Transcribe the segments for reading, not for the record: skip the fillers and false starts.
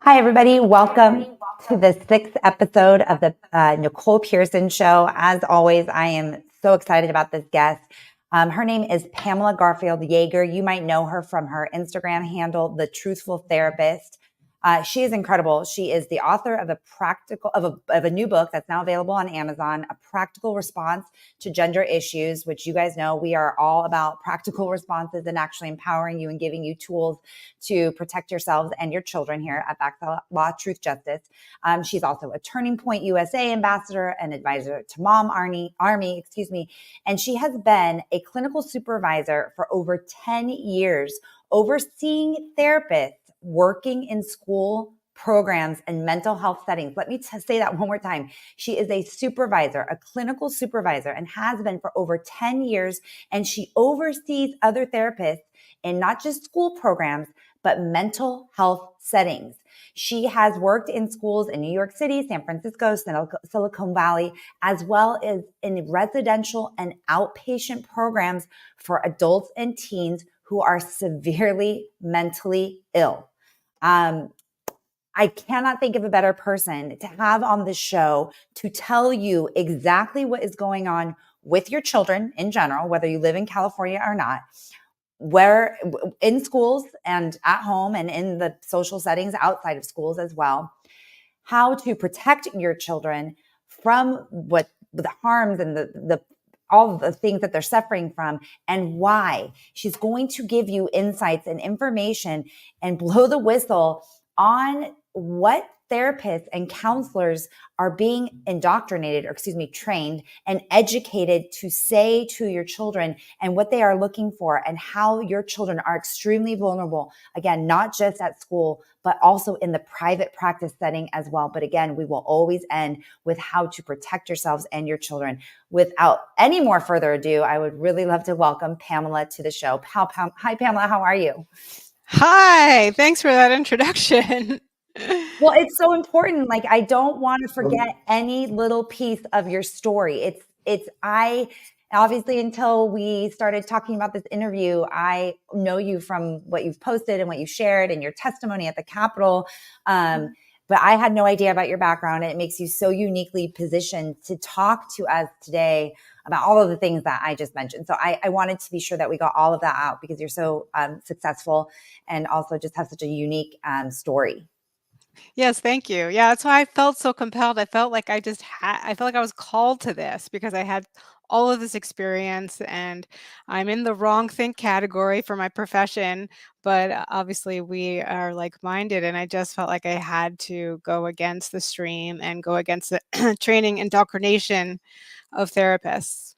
Hi, everybody. Welcome to the sixth episode of the Nicole Pearson Show. As always, I am so excited about this guest. Her name is Pamela Garfield-Jaeger. You might know her from her Instagram handle, The Truthful Therapist. She is incredible. She is the author of a new book that's now available on Amazon, A Practical Response to Gender Issues, which you guys know we are all about practical responses and actually empowering you and giving you tools to protect yourselves and your children here at Back the Law, Truth, Justice. She's also a Turning Point USA ambassador and advisor to Mom Army, and she has been a clinical supervisor for over 10 years, overseeing therapists working in school programs and mental health settings. Let me say that one more time. She is a supervisor, a clinical supervisor, and has been for over 10 years. And she oversees other therapists in not just school programs, but mental health settings. She has worked in schools in New York City, San Francisco, Silicon Valley, as well as in residential and outpatient programs for adults and teens who are severely mentally ill. I cannot think of a better person to have on the show to tell you exactly what is going on with your children in general, whether you live in California or not, where in schools and at home and in the social settings outside of schools as well, how to protect your children from what the harms and the all the things that they're suffering from, and why. She's going to give you insights and information and blow the whistle on what therapists and counselors are being trained and educated to say to your children, and what they are looking for, and how your children are extremely vulnerable. Again, not just at school, but also in the private practice setting as well. But again, we will always end with how to protect yourselves and your children. Without any more further ado, I would really love to welcome Pamela to the show. Hi, Pamela. How are you? Hi. Thanks for that introduction. Well, it's so important. Like, I don't want to forget any little piece of your story. I obviously, until we started talking about this interview, I know you from what you've posted and what you shared and your testimony at the Capitol. But I had no idea about your background, and it makes you so uniquely positioned to talk to us today about all of the things that I just mentioned. So I wanted to be sure that we got all of that out, because you're so successful and also just have such a unique story. Yes, thank you. Yeah, that's why I felt so compelled. I felt like I felt like I was called to this because I had all of this experience, and I'm in the wrong think category for my profession, but obviously we are like-minded, and I just felt like I had to go against the stream and go against the training indoctrination of therapists.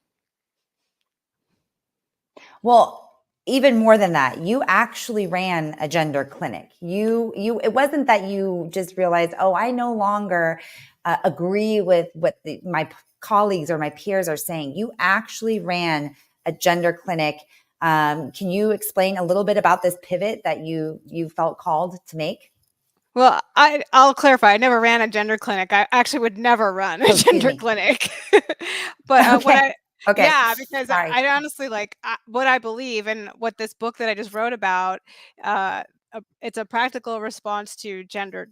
Well, even more than that, you actually ran a gender clinic. It wasn't that you just realized, oh, I no longer agree with what my colleagues or my peers are saying. You actually ran a gender clinic. Can you explain a little bit about this pivot that you felt called to make? Well, I'll clarify. I never ran a gender clinic. I actually would never run a gender clinic. But Okay. because Sorry. I honestly what I believe, and what this book that I just wrote about. It's a practical response to gender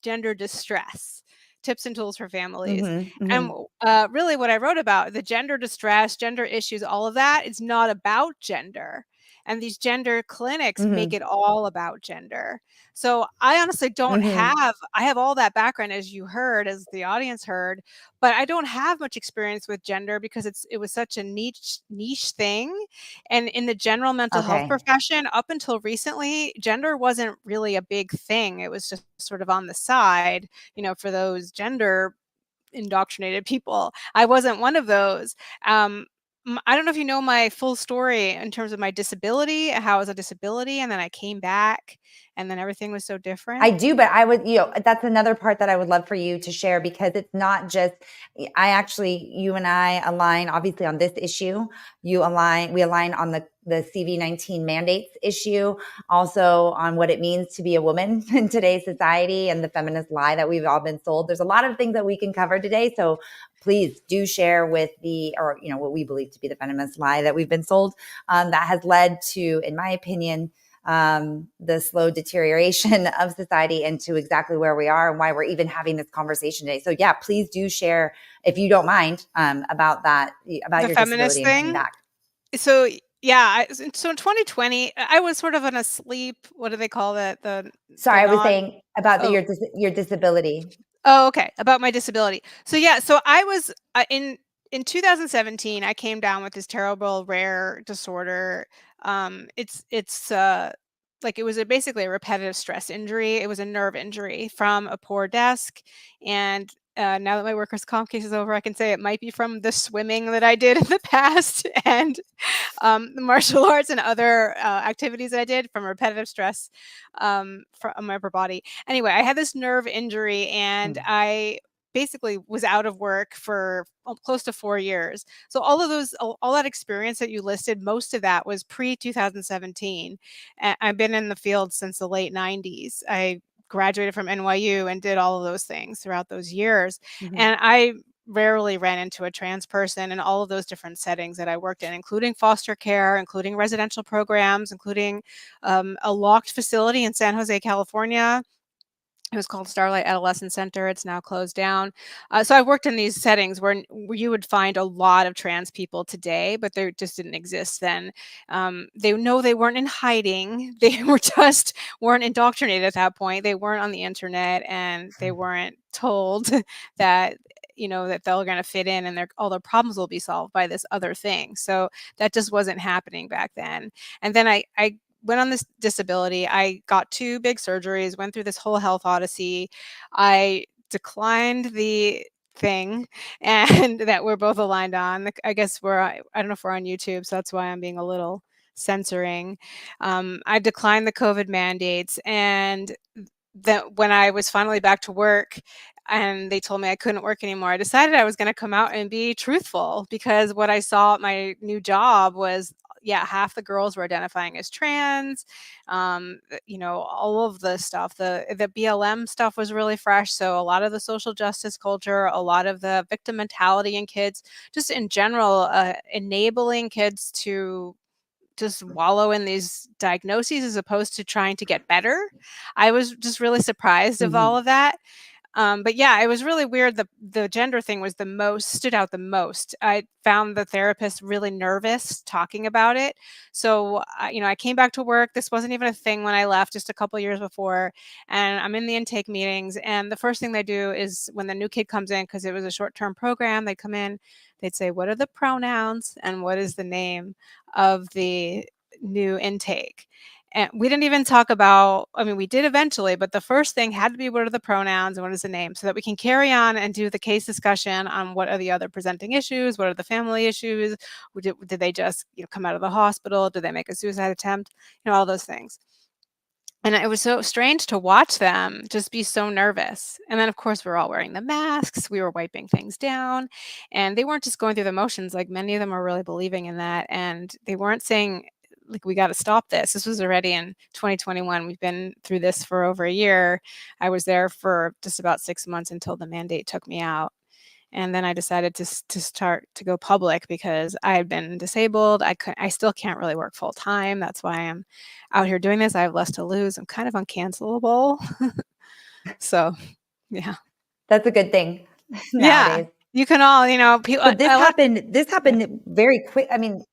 distress, tips and tools for families. And really, what I wrote about, the gender distress, gender issues, all of that, is not about gender. And these gender clinics make it all about gender. So I honestly don't I have all that background, as you heard, as the audience heard, but I don't have much experience with gender because it was such a niche thing. And in the general mental health profession, up until recently, gender wasn't really a big thing. It was just sort of on the side, for those gender indoctrinated people. I wasn't one of those. I don't know if you know my full story in terms of my disability, how I was a disability, and then I came back, and then everything was so different. I do, but I would, that's another part that I would love for you to share, because it's not just, you and I align obviously on this issue. We align on the CV-19 mandates issue, also on what it means to be a woman in today's society and the feminist lie that we've all been sold. There's a lot of things that we can cover today. So please do share with what we believe to be the feminist lie that we've been sold, that has led to, in my opinion, the slow deterioration of society into exactly where we are and why we're even having this conversation today. So yeah, please do share, if you don't mind, about that, about The your feminist disability and coming thing. back. So yeah, so in 2020, I was sort of on a sleep. What do they call it? The Sorry, I was non. saying about Oh, your disability. oh, okay. About my disability. So yeah, so I was in 2017. I came down with this terrible rare disorder. It's like it was basically a repetitive stress injury. It was a nerve injury from a poor desk, and now that my workers' comp case is over, I can say it might be from the swimming that I did in the past, and the martial arts and other activities that I did from repetitive stress from my upper body. Anyway, I had this nerve injury, and I basically was out of work for close to 4 years. So all that experience that you listed, most of that was pre 2017. I've been in the field since the late 90s. I graduated from NYU and did all of those things throughout those years. Mm-hmm. And I rarely ran into a trans person in all of those different settings that I worked in, including foster care, including residential programs, including a locked facility in San Jose, California. It was called Starlight Adolescent Center. It's now closed down. So I worked in these settings where you would find a lot of trans people today, but they just didn't exist then. They weren't in hiding. They weren't indoctrinated at that point. They weren't on the internet, and they weren't told that that they're going to fit in and all their problems will be solved by this other thing. So that just wasn't happening back then. And then I went on this disability. I got 2 big surgeries, went through this whole health odyssey. I declined the thing and that we're both aligned on. I guess I don't know if we're on YouTube, so that's why I'm being a little censoring. I declined the COVID mandates, and that when I was finally back to work and they told me I couldn't work anymore, I decided I was going to come out and be truthful, because what I saw at my new job was, yeah, half the girls were identifying as trans. All of the stuff, the BLM stuff was really fresh. So a lot of the social justice culture, a lot of the victim mentality in kids, just in general, enabling kids to just wallow in these diagnoses as opposed to trying to get better. I was just really surprised of all Mm-hmm. of that. But yeah, it was really weird. The gender thing was stood out the most. I found the therapist really nervous talking about it. So, I came back to work. This wasn't even a thing when I left, just a couple years before. And I'm in the intake meetings. And the first thing they do is when the new kid comes in, because it was a short-term program, they come in, they'd say, "What are the pronouns and what is the name of the new intake?" And we didn't even talk about, I mean, we did eventually, but the first thing had to be, what are the pronouns and what is the name, so that we can carry on and do the case discussion on what are the other presenting issues, what are the family issues, did they just come out of the hospital, did they make a suicide attempt, all those things. And it was so strange to watch them just be so nervous. And then, of course, we were all wearing the masks. We were wiping things down. And they weren't just going through the motions. Like, many of them are really believing in that. And they weren't saying, like, we got to stop this. This was already in 2021. We've been through this for over a year. I was there for just about 6 months until the mandate took me out. And then I decided to start to go public, because I had been disabled. I still can't really work full time. That's why I'm out here doing this. I have less to lose. I'm kind of uncancelable. So, yeah. That's a good thing Yeah. nowadays. You can all, people, So this a lot. happened. This Yeah. happened very quick. I mean,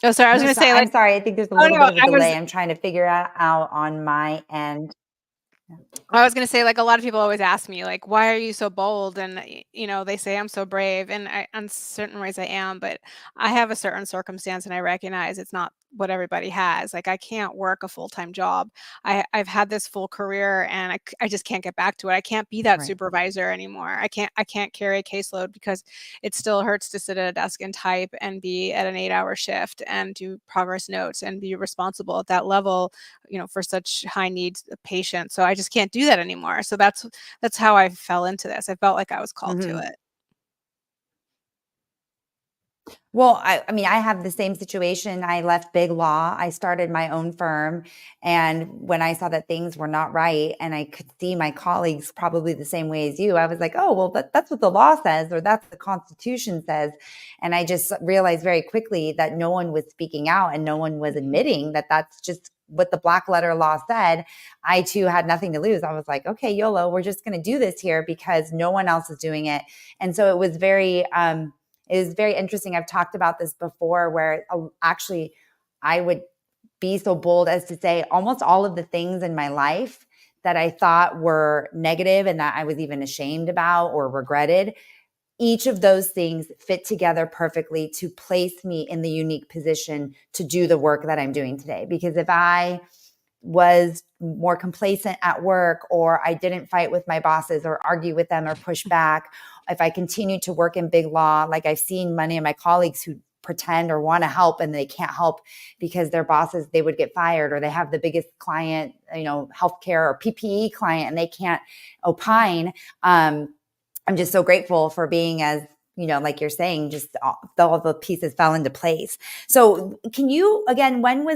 Oh, sorry. I was no, going to so say, I'm like, sorry. I think there's a oh little bit no, of a delay. I'm trying to figure out on my end. I was going to say, like, a lot of people always ask me, like, why are you so bold? And, they say I'm so brave. And in certain ways I am, but I have a certain circumstance, and I recognize it's not what everybody has. Like, I can't work a full-time job. I've had this full career, and I just can't get back to it. I can't be that Right. supervisor anymore. I can't carry a caseload, because it still hurts to sit at a desk and type and be at an 8-hour shift and do progress notes and be responsible at that level, for such high needs patients. So I just can't do that anymore. So that's how I fell into this. I felt like I was called to Mm-hmm. it. Well, I mean, I have the same situation. I left big law. I started my own firm. And when I saw that things were not right, and I could see my colleagues probably the same way as you, I was like, oh, well, that's what the law says, or that's what the Constitution says. And I just realized very quickly that no one was speaking out and no one was admitting that that's just what the black letter law said. I too had nothing to lose. I was like, okay, YOLO, we're just going to do this here because no one else is doing it. And so it was very interesting. I've talked about this before where actually I would be so bold as to say almost all of the things in my life that I thought were negative and that I was even ashamed about or regretted. Each of those things fit together perfectly to place me in the unique position to do the work that I'm doing today. Because if I was more complacent at work, or I didn't fight with my bosses or argue with them or push back, if I continued to work in big law, like I've seen many of my colleagues who pretend or want to help and they can't help because their bosses, they would get fired, or they have the biggest client, healthcare or PPE client, and they can't opine. I'm just so grateful for being as, like you're saying, just all the pieces fell into place. So can you, again, when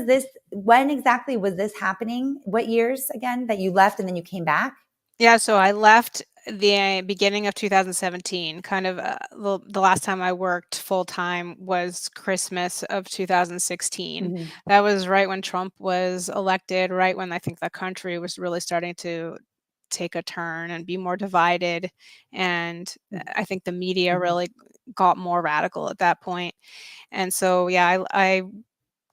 exactly was this happening? What years again that you left and then you came back? Yeah, so I left the beginning of 2017. Kind of the last time I worked full time was Christmas of 2016. Mm-hmm. That was right when Trump was elected, right when I think the country was really starting to take a turn and be more divided. And I think the media Mm-hmm. really got more radical at that point. And so, yeah, I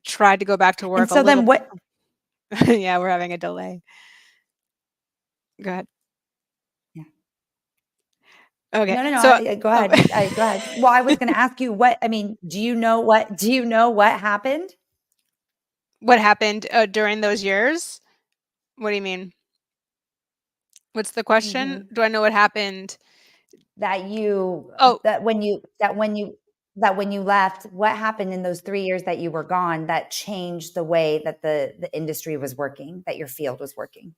tried to go back to And work a so little. then what, Yeah, we're having a delay. Go ahead. yeah. Okay. No, So, go oh, ahead. Go ahead. Well, I was going to ask you do you know what happened? what happened during those years? What do you mean? What's the question? Mm-hmm. Do I know what happened? that you Oh, that when you that when you that when you left, what happened in those 3 years that you were gone that changed the way that the industry was working, that your field was working?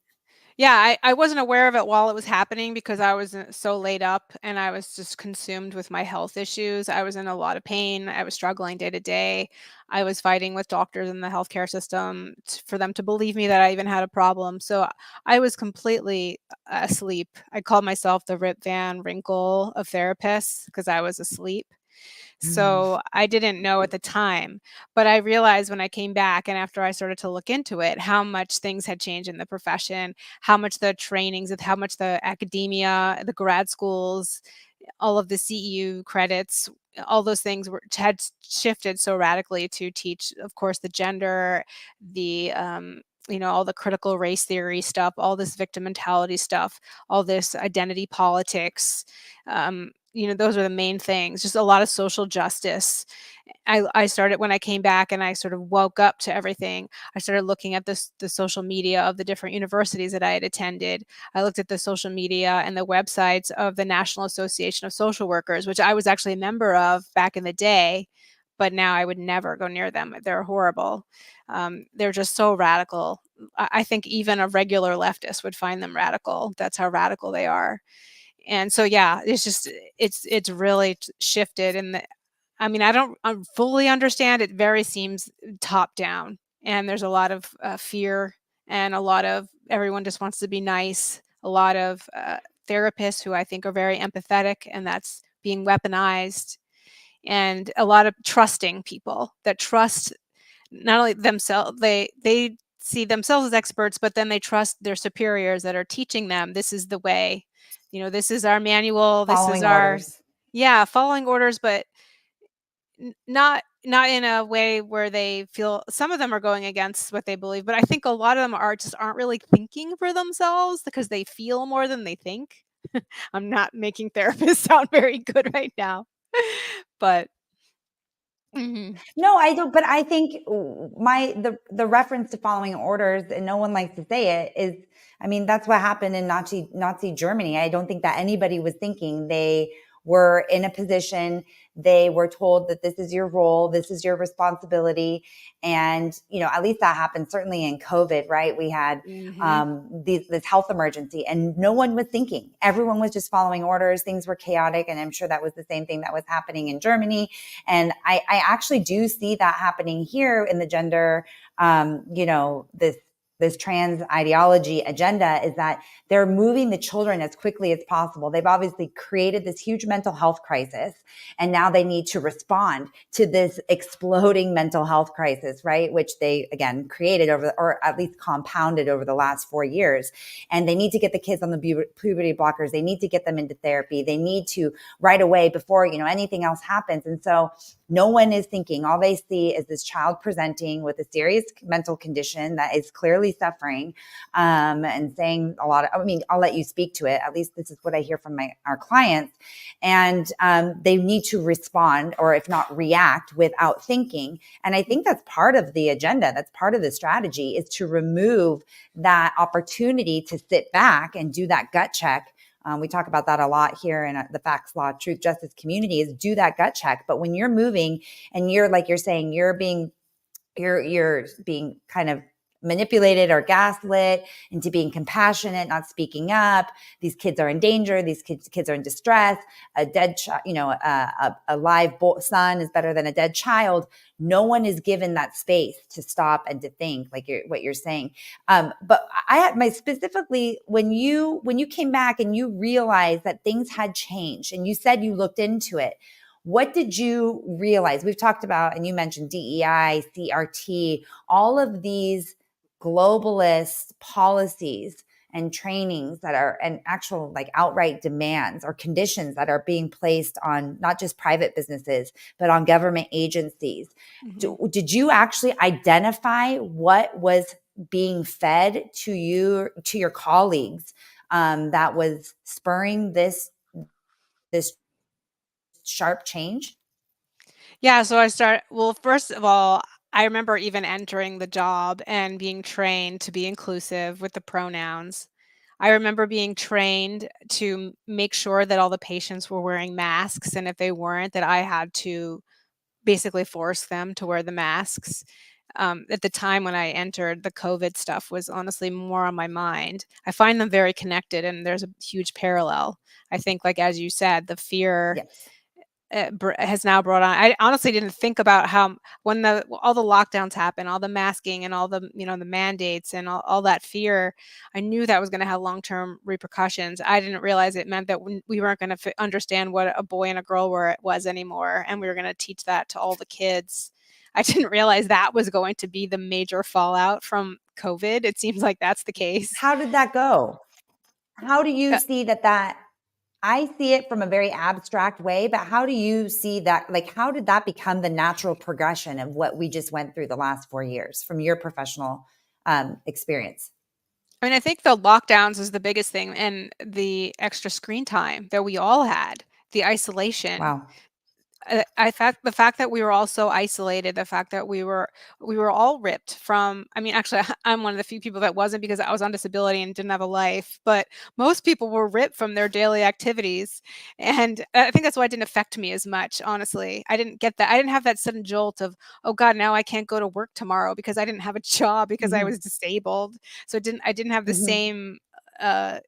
yeah, I wasn't aware of it while it was happening because I was so laid up and I was just consumed with my health issues. I was in a lot of pain. I was struggling day to day. I was fighting with doctors in the healthcare system for them to believe me that I even had a problem. So I was completely asleep. I called myself the Rip Van Winkle of therapists because I was asleep. So I didn't know at the time, but I realized when I came back and after I started to look into it, how much things had changed in the profession, how much the trainings, how much the academia, the grad schools, all of the CEU credits, all those things had shifted so radically to teach, of course, the gender, the all the critical race theory stuff, all this victim mentality stuff, all this identity politics. Those are the main things. Just a lot of social justice. I started when I came back and I sort of woke up to everything. I started looking at the social media of the different universities that I had attended. I looked at the social media and the websites of the National Association of Social Workers, which I was actually a member of back in the day, but now I would never go near them. They're horrible. They're just so radical. I think even a regular leftist would find them radical. That's how radical they are. And so, yeah, it's really shifted. And I mean, I don't fully understand. It very seems top down, and there's a lot of fear, and a lot of everyone just wants to be nice. A lot of therapists who I think are very empathetic, and that's being weaponized, and a lot of trusting people that trust not only themselves, they see themselves as experts, but then they trust their superiors that are teaching them this is the way. This is our manual. This is Following our orders. yeah, following orders, but not in a way where they feel some of them are going against what they believe, but I think a lot of them aren't really thinking for themselves because they feel more than they think. I'm not making therapists sound very good right now, but mhm. No, I don't. But I think the reference to following orders, and no one likes to say it, is, I mean, that's what happened in Nazi Germany. I don't think that anybody was thinking they were in a position. They were told that this is your role, this is your responsibility. And, at least that happened certainly in COVID, right? We had this health emergency and no one was thinking. Everyone was just following orders. Things were chaotic. And I'm sure that was the same thing that was happening in Germany. And I actually do see that happening here in the gender, this trans ideology agenda, is that they're moving the children as quickly as possible. They've obviously created this huge mental health crisis, and now they need to respond to this exploding mental health crisis, right? Which they, again, created or at least compounded over the last 4 years. And they need to get the kids on the puberty blockers. They need to get them into therapy. They need to right away before, anything else happens. And so no one is thinking. All they see is this child presenting with a serious mental condition that is clearly suffering, and saying a lot of, I'll let you speak to it. At least this is what I hear from our clients. And they need to respond, or if not react, without thinking. And I think that's part of the agenda. That's part of the strategy, is to remove that opportunity to sit back and do that gut check. We talk about that a lot here in the Facts, Law, Truth, Justice community, is do that gut check. But when you're moving and you're, like you're saying, you're being kind of manipulated or gaslit into being compassionate, not speaking up. These kids are in danger. These kids are in distress. A dead child, a live son is better than a dead child. No one is given that space to stop and to think, like what you're saying. But I had specifically when you came back and you realized that things had changed, and you said you looked into it. What did you realize? We've talked about, and you mentioned DEI, CRT, all of these globalist policies and trainings that are, and actual like outright demands or conditions that are being placed on not just private businesses, but on government agencies. Did you actually identify what was being fed to you, to your colleagues, that was spurring this sharp change? Yeah, so first of all, I remember even entering the job and being trained to be inclusive with the pronouns. I remember being trained to make sure that all the patients were wearing masks, and if they weren't, that I had to basically force them to wear the masks. At the time when I entered, the COVID stuff was honestly more on my mind. I find them very connected, and there's a huge parallel. I think, like as you said, the fear Yes. has now brought on. I honestly didn't think about how when all the lockdowns happened, all the masking and all the the mandates and all that fear, I knew that was going to have long-term repercussions. I didn't realize it meant that we weren't going to understand what a boy and a girl was anymore, and we were going to teach that to all the kids. I didn't realize that was going to be the major fallout from COVID. It seems like that's the case. How did that go? How do you see that I see it from a very abstract way, but how do you see that? Like, how did that become the natural progression of what we just went through the last 4 years from your professional experience? I mean, I think the lockdowns is the biggest thing, and the extra screen time that we all had, the isolation. Wow. I thought the fact that we were all so isolated, the fact that we were all ripped from. I mean, actually, I'm one of the few people that wasn't, because I was on disability and didn't have a life. But most people were ripped from their daily activities, and I think that's why it didn't affect me as much. Honestly, I didn't get that. I didn't have that sudden jolt of, oh God, now I can't go to work tomorrow because I didn't have a job because I Mm-hmm. was disabled. So I didn't have the Mm-hmm. same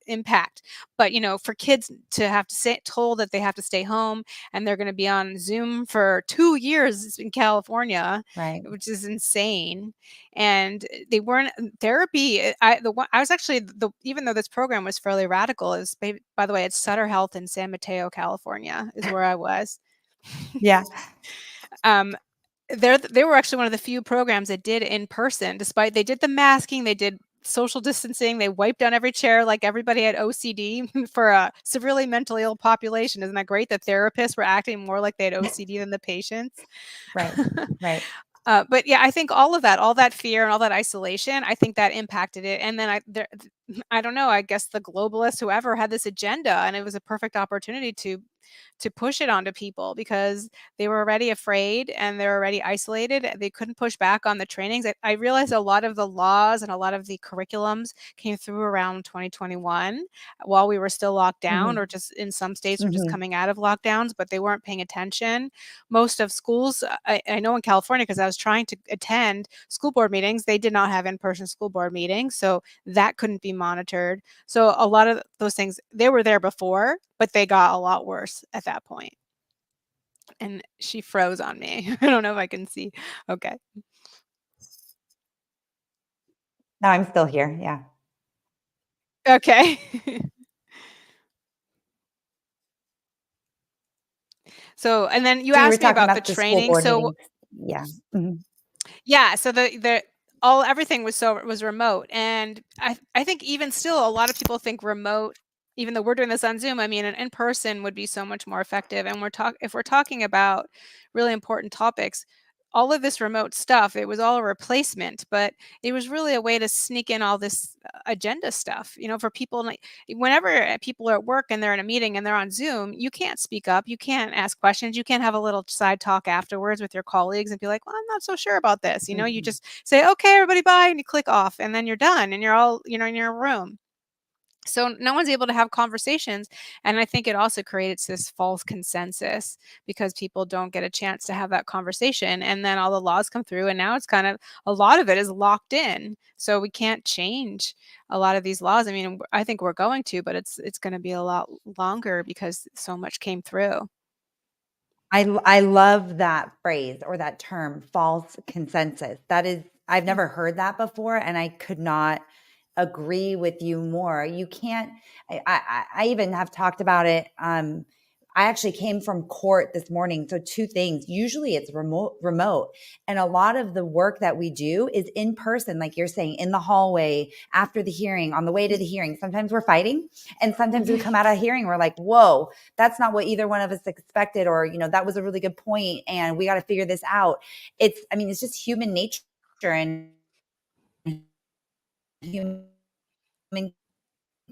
impact. But for kids to have to say told that they have to stay home, and they're going to be on Zoom for 2 years in California, Right. which is insane. And they weren't therapy. I was actually even though this program was fairly radical, is by the way, it's Sutter Health in San Mateo, California, is where I was. Yeah. um, they were actually one of the few programs that did in person, despite they did the masking, they did social distancing, they wiped down every chair like everybody had OCD for a severely mentally ill population. Isn't that great? The therapists were acting more like they had OCD than the patients. Right. Right. But yeah, I think all that fear and all that isolation, I think that impacted it. And then I don't know, I guess the globalists, whoever had this agenda, and it was a perfect opportunity to to push it onto people because they were already afraid and they're already isolated. They couldn't push back on the trainings. I realized a lot of the laws and a lot of the curriculums came through around 2021 while we were still locked down, Mhm. or just in some states were just Mhm. coming out of lockdowns, but they weren't paying attention. Most of schools, I know in California, because I was trying to attend school board meetings, they did not have in-person school board meetings, so that couldn't be monitored. So a lot of those things, they were there before, but they got a lot worse at that point. And she froze on me. I don't know if I can see. Okay. No, I'm still here. Yeah. Okay. So, and then you So you were asked me talking about the about the school training. board So meetings. Yeah. Mhm. yeah, so everything was remote, and I think even still a lot of people think remote, even though we're doing this on Zoom. I mean, an in person would be so much more effective. And if we're talking about really important topics, all of this remote stuff, it was all a replacement, but it was really a way to sneak in all this agenda stuff, for people. Like, whenever people are at work and they're in a meeting and they're on Zoom, you can't speak up, you can't ask questions, you can't have a little side talk afterwards with your colleagues and be like, well, I'm not so sure about this. You Mhm. just say, okay, everybody, bye, and you click off, and then you're done, and you're all, in your room. So no one's able to have conversations. And I think it also creates this false consensus because people don't get a chance to have that conversation. And then all the laws come through, and now it's kind of, a lot of it is locked in. So we can't change a lot of these laws. I mean, I think we're going to, but it's going to be a lot longer because so much came through. I love that phrase or that term, false consensus. That is, I've never heard that before, and I could not agree with you more. You can't. I even have talked about it. I actually came from court this morning. So two things. Usually it's remote, and a lot of the work that we do is in person, like you're saying, in the hallway, after the hearing, on the way to the hearing. Sometimes we're fighting, and sometimes we come out of hearing, we're like, whoa, that's not what either one of us expected, or that was a really good point and we got to figure this out. It's just human nature and human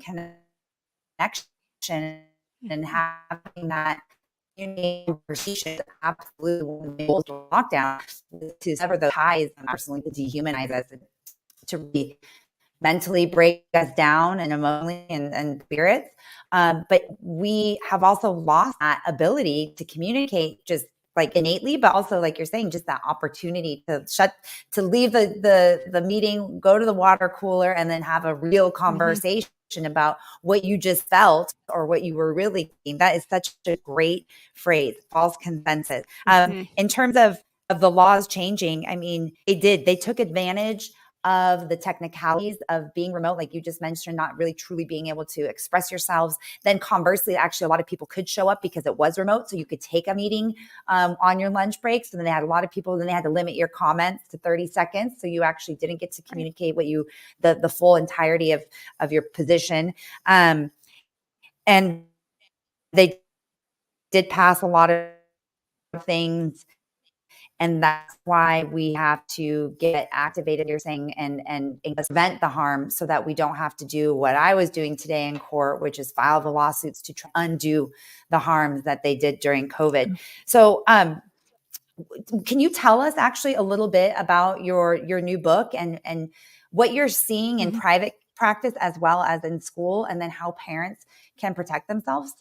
connection, and having that conversation absolutely one of the goals of lockdown, to sever those ties and personally to dehumanize us, to really mentally break us down and emotionally and spirits. But we have also lost that ability to communicate just like innately, but also like you're saying, just that opportunity to leave the meeting, go to the water cooler, and then have a real Mhm. conversation about what you just felt or what you were really thinking. That is such a great phrase, false consensus. Mhm. In terms of the laws changing, I mean, they took advantage of the technicalities of being remote, like you just mentioned, not really truly being able to express yourselves. Then conversely, actually, a lot of people could show up because it was remote. So you could take a meeting on your lunch break. So then they had a lot of people, then they had to limit your comments to 30 seconds. So you actually didn't get to Right. communicate the full entirety of your position. And they did pass a lot of things, and that's why we have to get activated, you're saying, and prevent the harm, so that we don't have to do what I was doing today in court, which is file the lawsuits to try undo the harms that they did during COVID. So can you tell us actually a little bit about your new book and what you're seeing in Mhm. private practice as well as in school, and then how parents can protect themselves?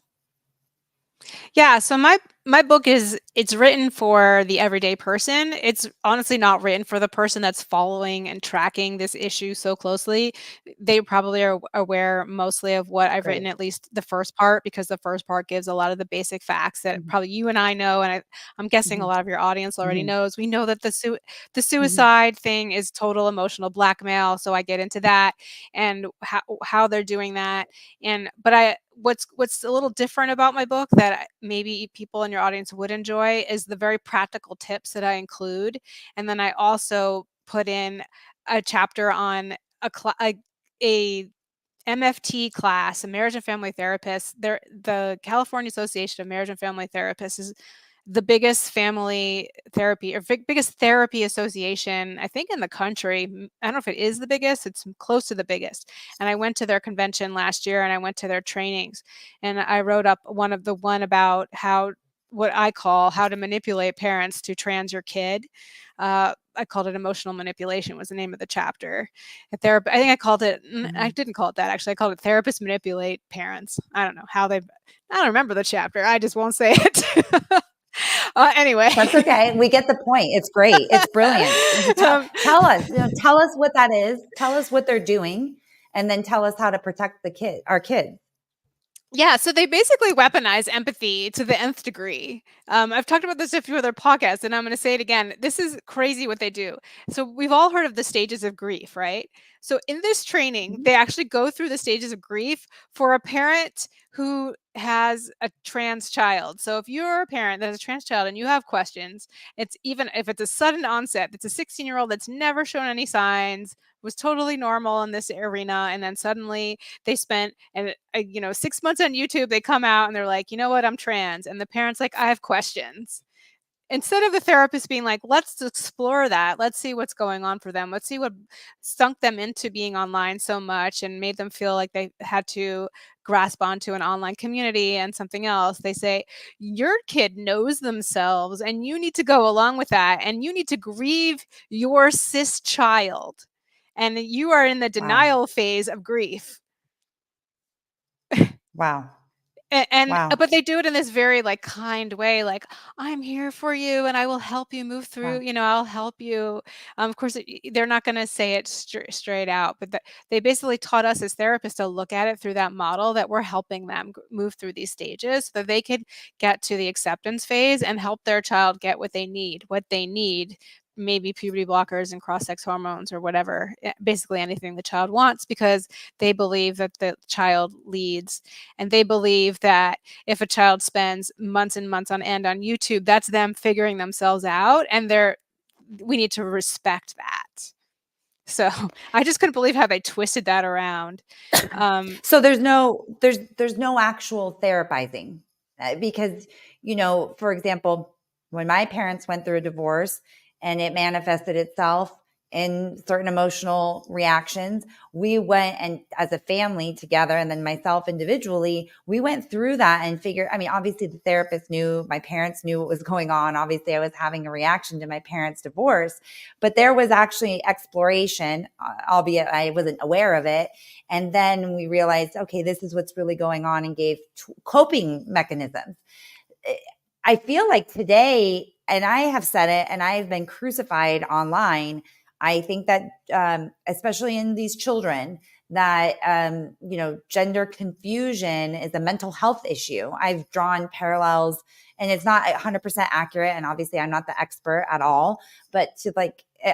Yeah, so my book it's written for the everyday person. It's honestly not written for the person that's following and tracking this issue so closely. They probably are aware mostly of what I've written, Great. at least the first part, because the first part gives a lot of the basic facts that Mhm. probably you and I know, and I'm guessing a Mhm. lot of your audience already Mhm. knows. We know that the Mhm. suicide thing is total emotional blackmail, so I get into that and how they're doing that. And but I what's a little different about my book that maybe people in your audience would enjoy is the very practical tips that I include. And then I also put in a chapter on a MFT class, a marriage and family therapist. The California Association of Marriage and Family Therapists the biggest family therapy or biggest therapy association, I think, in the country. I don't know if it is the biggest, it's close to the biggest. And I went to their convention last year and I went to their trainings, and I wrote up one about what I call how to manipulate parents to trans your kid. I called it emotional manipulation was the name of the chapter. I think I didn't call it that, actually. I called it therapists manipulate parents. I don't know how I don't remember the chapter. I just won't say it. Anyway. That's okay. We get the point. It's great. It's brilliant. Tell us what that is. Tell us what they're doing, and then tell us how to protect our kids. Yeah, so they basically weaponize empathy to the nth degree. I've talked about this in a few other podcasts, and I'm going to say it again. This is crazy what they do. So we've all heard of the stages of grief, right? So in this training, they actually go through the stages of grief for a parent who has a trans child. So if you're a parent that has a trans child and you have questions, it's even if it's a sudden onset, it's a 16-year-old that's never shown any signs, was totally normal in this arena, and then suddenly they spent 6 months on YouTube, they come out and they're like, you know what, I'm trans, and the parents like, I have questions. Instead of the therapist being like, let's explore that, let's see what's going on for them, let's see what sunk them into being online so much and made them feel like they had to grasp onto an online community and something else, they say, your kid knows themselves and you need to go along with that, and you need to grieve your cis child, and you are in the denial phase of grief. Wow. But they do it in this very like kind way, like, I'm here for you and I will help you move through, I'll help you. Of course, they're not going to say it straight out, but they basically taught us as therapists to look at it through that model, that we're helping them move through these stages so that they could get to the acceptance phase and help their child get what they need, maybe puberty blockers and cross-sex hormones or whatever, basically anything the child wants, because they believe that the child leads. And they believe that if a child spends months and months on end on YouTube, that's them figuring themselves out, and we need to respect that. So I just couldn't believe how they twisted that around. So there's no actual therapizing, because, for example, when my parents went through a divorce and it manifested itself in certain emotional reactions, we went, and as a family together, and then myself individually, we went through that and figured, obviously the therapist knew, my parents knew what was going on. Obviously I was having a reaction to my parents' divorce, but there was actually exploration, albeit I wasn't aware of it. And then we realized, okay, this is what's really going on, and gave coping mechanisms. I feel like today, and I have said it, and I have been crucified online, I think that, especially in these children, that, gender confusion is a mental health issue. I've drawn parallels, and it's not 100% accurate. And obviously I'm not the expert at all, but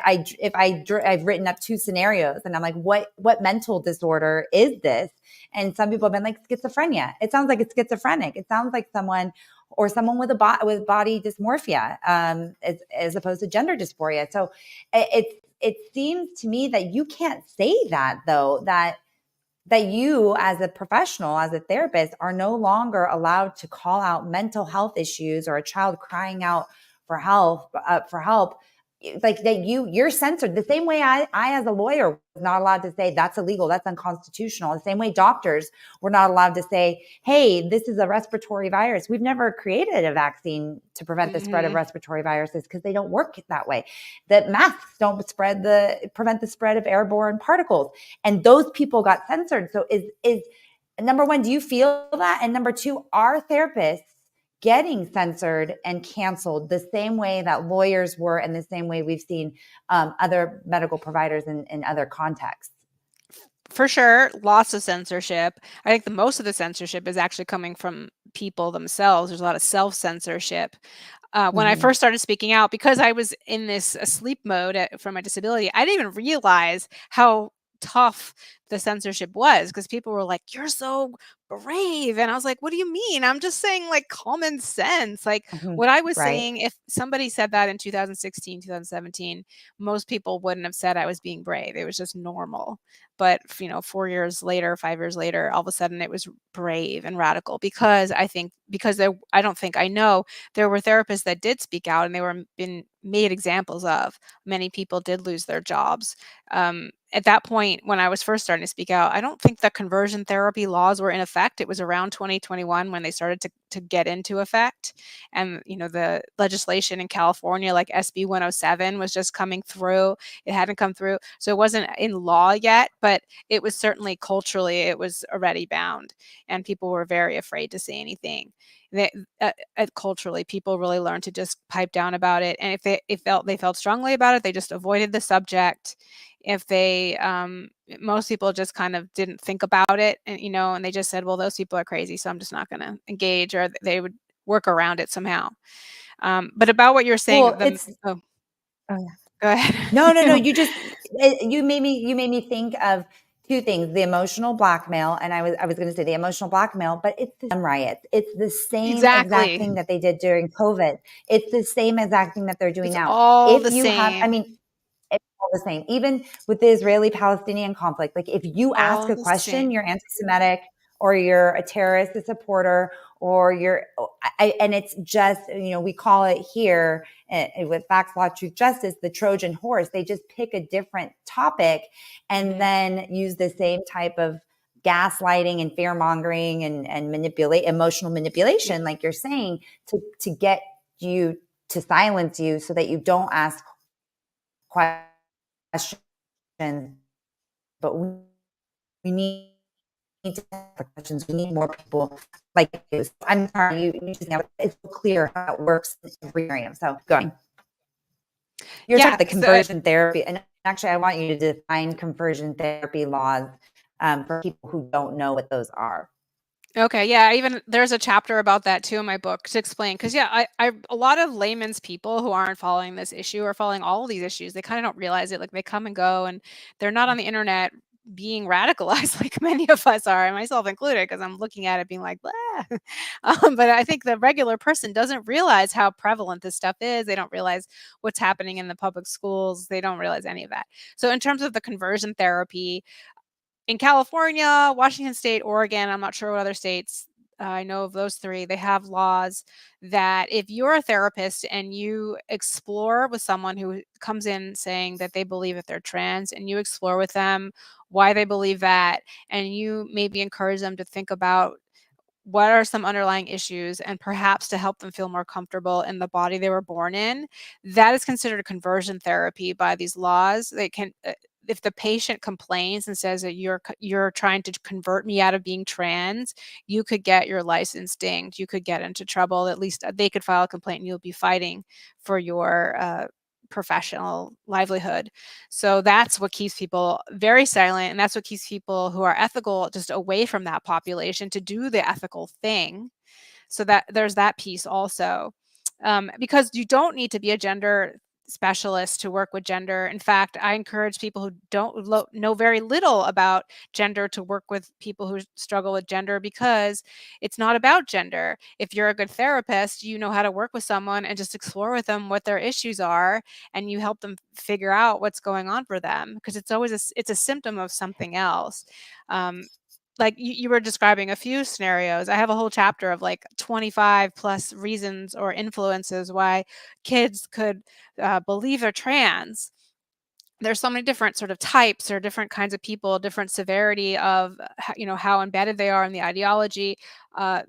I've written up 2 scenarios, and I'm like, what mental disorder is this? And some people have been like, schizophrenia. It sounds like it's schizophrenic. It sounds like someone with with body dysmorphia, as opposed to gender dysphoria. So it seems to me that you can't say that, though, that you as a professional, as a therapist, are no longer allowed to call out mental health issues or a child crying out for help, like that you're censored the same way I as a lawyer was not allowed to say that's illegal, that's unconstitutional. The same way doctors were not allowed to say, hey, this is a respiratory virus. We've never created a vaccine to prevent the spread of respiratory viruses, because they don't work that way. That masks don't prevent the spread of airborne particles, and those people got censored. So is number one, do you feel that? And number two, are therapists getting censored and canceled the same way that lawyers were, and the same way we've seen other medical providers in other contexts? For sure, lots of censorship. I think the most of the censorship is actually coming from people themselves. There's a lot of self-censorship. When I first started speaking out, because I was in this sleep mode from my disability, I didn't even realize how tough the censorship was, because people were like, "You're so brave," and I was like, "What do you mean? I'm just saying like common sense." Like Mhm. what I was Right. saying, if somebody said that in 2016, 2017, most people wouldn't have said I was being brave. It was just normal. But 4 years later, 5 years later, all of a sudden it was brave and radical, because I don't think, I know there were therapists that did speak out, and they were been made examples of. Many people did lose their jobs. At that point, when I was first starting to speak out, I don't think the conversion therapy laws were in effect. It was around 2021 when they started to get into effect. And, the legislation in California, like SB 107, was just coming through. It hadn't come through. So it wasn't in law yet, but it was certainly culturally, it was already bound. And people were very afraid to say anything. They, culturally, people really learned to just pipe down about it. And if they felt strongly about it, they just avoided the subject. If they most people just kind of didn't think about it, and they just said, well, those people are crazy, so I'm just not going to engage, or they would work around it somehow. But about what you're saying, Well, it's oh, oh, yeah. go ahead. No. You made me think of two things: the emotional blackmail, and I was going to say the emotional blackmail, but it's the riots. It's the same exact Exactly. thing that they did during COVID. It's the same exact thing that they're doing It's now. all If the you have, I same. mean, it's all the same. Even with the Israeli-Palestinian conflict, like if you ask All a the question, same. you're anti-Semitic, or you're a terrorist, a supporter, or and it's just, we call it here with Facts, Law, Truth, Justice, the Trojan horse. They just pick a different topic and then use the same type of gaslighting and fear mongering and emotional manipulation, like you're saying, to get you to silence you so that you don't ask questions. But we need to ask the questions. We need more people like you. I'm sorry, you just know it's so clear how it works in every area. So going. You're talking Yeah. about the So conversion therapy, and actually, I want you to define conversion therapy laws for people who don't know what those are. Okay, yeah, even there's a chapter about that too in my book to explain. Because yeah, I a lot of layman's people who aren't following this issue or following all of these issues, they kind of don't realize it. Like they come and go, and they're not on the internet being radicalized like many of us are, and myself included, because I'm looking at it being like, blah. But I think the regular person doesn't realize how prevalent this stuff is. They don't realize what's happening in the public schools. They don't realize any of that. So in terms of the conversion therapy, in California, Washington State, Oregon, I'm not sure what other states, I know of those three, they have laws that if you're a therapist and you explore with someone who comes in saying that they believe that they're trans, and you explore with them why they believe that, and you maybe encourage them to think about what are some underlying issues, and perhaps to help them feel more comfortable in the body they were born in, that is considered a conversion therapy by these laws. They can, if the patient complains and says that you're trying to convert me out of being trans, you could get your license dinged. You could get into trouble. At least they could file a complaint, and you'll be fighting for your professional livelihood. So that's what keeps people very silent, and that's what keeps people who are ethical just away from that population to do the ethical thing. So that there's that piece also. Because you don't need to be a gender specialist to work with gender. In fact, I encourage people who don't know very little about gender to work with people who struggle with gender, because it's not about gender. If you're a good therapist, you know how to work with someone and just explore with them what their issues are, and you help them figure out what's going on for them, because it's always it's a symptom of something else. Um, like you were describing a few scenarios. I have a whole chapter of like 25 plus reasons or influences why kids could believe they're trans. There's so many different sort of types or different kinds of people, different severity of how embedded they are in the ideology.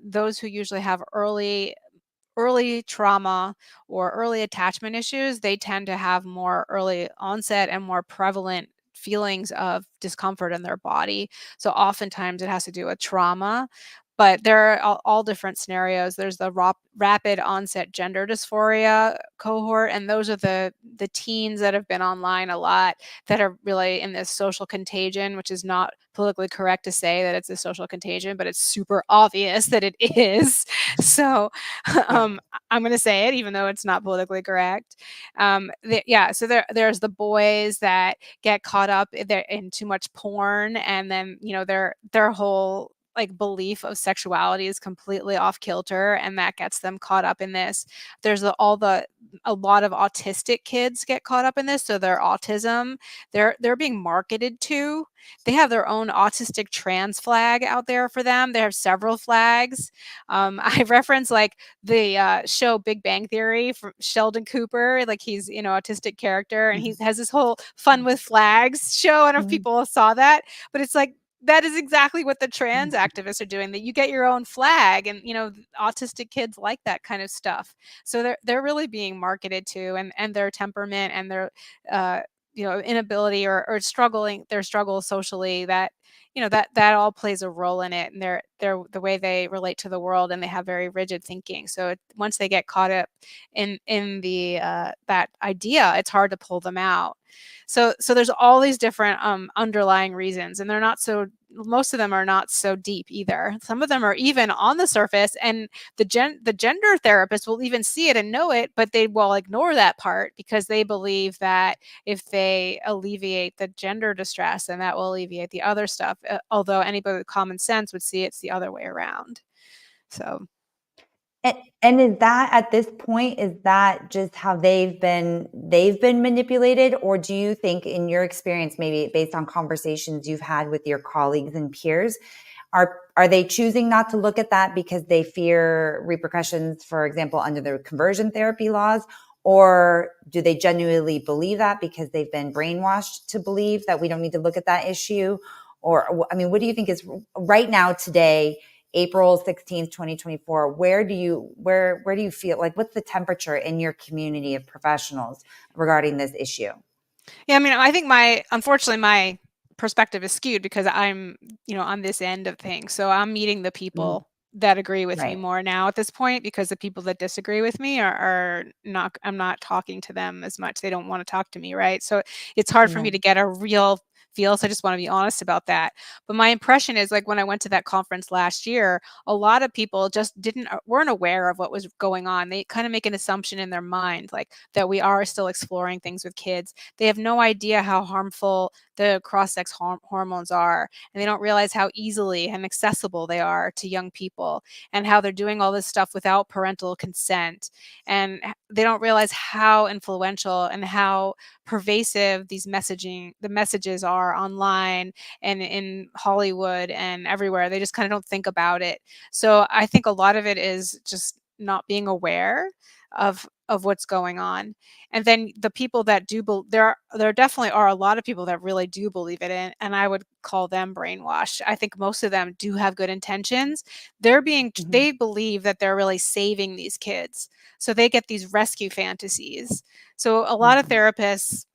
Those who usually have early trauma or early attachment issues, they tend to have more early onset and more prevalent feelings of discomfort in their body. So oftentimes it has to do with trauma. but there are all different scenarios. There's the rapid onset gender dysphoria cohort, and those are the teens that have been online a lot, that are really in this social contagion, which is not politically correct to say that it's a social contagion, but it's super obvious that it is. So Yeah. I'm going to say it, even though it's not politically correct. So there's the boys that get caught up in too much porn, and then their whole like belief of sexuality is completely off kilter, and that gets them caught up in this. There's a lot of autistic kids get caught up in this, so their autism, they're being marketed to. They have their own autistic trans flag out there for them. They have several flags. I reference like the show Big Bang Theory from Sheldon Cooper, like he's autistic character, and he has this whole fun with flags show. I don't know if people saw that, but it's like that is exactly what the trans activists are doing, that you get your own flag, and autistic kids like that kind of stuff. So they're really being marketed to, and their temperament and their inability or struggling, their struggle socially, that that all plays a role in it, and they're the way they relate to the world, and they have very rigid thinking. So once they get caught up in the that idea, it's hard to pull them out. So there's all these different underlying reasons, and most of them are not so deep either. Some of them are even on the surface, and the gender therapist will even see it and know it, but they will ignore that part because they believe that if they alleviate the gender distress, then that will alleviate the other stuff. Although anybody with common sense would see it's the other way around. So. And is that, at this point, is that just how they've been manipulated? Or do you think, in your experience, maybe based on conversations you've had with your colleagues and peers, are they choosing not to look at that because they fear repercussions, for example, under the conversion therapy laws? Or do they genuinely believe that because they've been brainwashed to believe that we don't need to look at that issue? Or, I mean, what do you think is right now, today, April 16th, 2024, where do you feel like, what's the temperature in your community of professionals regarding this issue? Yeah, I mean, I think unfortunately, my perspective is skewed because I'm, on this end of things. So I'm meeting the Mhm. people that agree with me Right. more now at this point, because the people that disagree with me are not, I'm not talking to them as much. They don't want to talk to me, right? So it's hard for me Right. to get a real feel. So I just want to be honest about that. But my impression is, like, when I went to that conference last year, a lot of people just weren't aware of what was going on. They kind of make an assumption in their mind, like that we are still exploring things with kids. They have no idea how harmful the cross-sex hormones are, and they don't realize how easily and accessible they are to young people, and how they're doing all this stuff without parental consent. And they don't realize how influential and how pervasive the messages are online and in Hollywood and everywhere. They just kind of don't think about it. So I think a lot of it is just not being aware of what's going on. And then the people that there definitely are a lot of people that really do believe it, and I would call them brainwashed. I think most of them do have good intentions. Mhm. They believe that they're really saving these kids, so they get these rescue fantasies. So a lot of Mhm. therapists,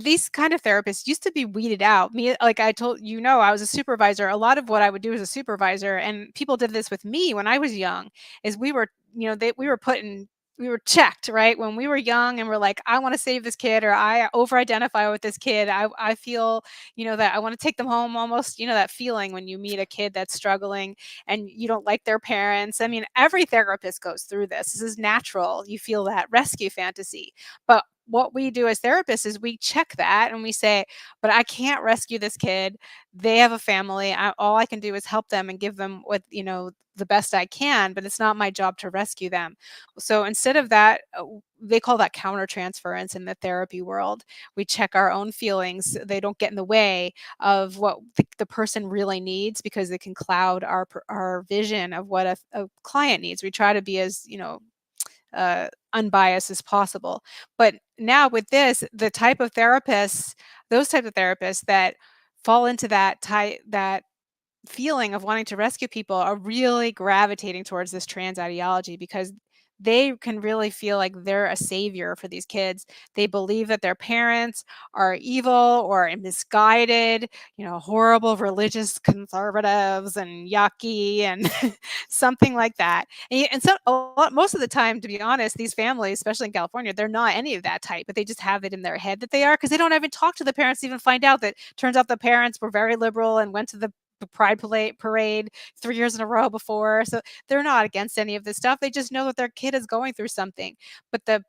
these kind of therapists used to be weeded out. Me, like I told I was a supervisor. A lot of what I would do as a supervisor, and people did this with me when I was young, is we were, we were checked, right? When we were young and we're like, I want to save this kid, or I over identify with this kid. I feel, that I want to take them home, almost, that feeling when you meet a kid that's struggling and you don't like their parents. I mean, every therapist goes through this. This is natural. You feel that rescue fantasy. But what we do as therapists is we check that and we say, but I can't rescue this kid. They have a family. All I can do is help them and give them what, the best I can, but it's not my job to rescue them. So instead of that, they call that countertransference in the therapy world. We check our own feelings. They don't get in the way of what the person really needs, because it can cloud our vision of what a client needs. We try to be as, unbiased as possible. But now with this, those type of therapists that fall into that feeling of wanting to rescue people, are really gravitating towards this trans ideology, because they can really feel like they're a savior for these kids. They believe that their parents are evil or misguided, horrible religious conservatives and yucky and something like that. And so most of the time, to be honest, these families, especially in California, they're not any of that type, but they just have it in their head that they are, because they don't even talk to the parents to even find out that turns out the parents were very liberal and went to the pride parade 3 years in a row before. So they're not against any of this stuff. They just know that their kid is going through something. But the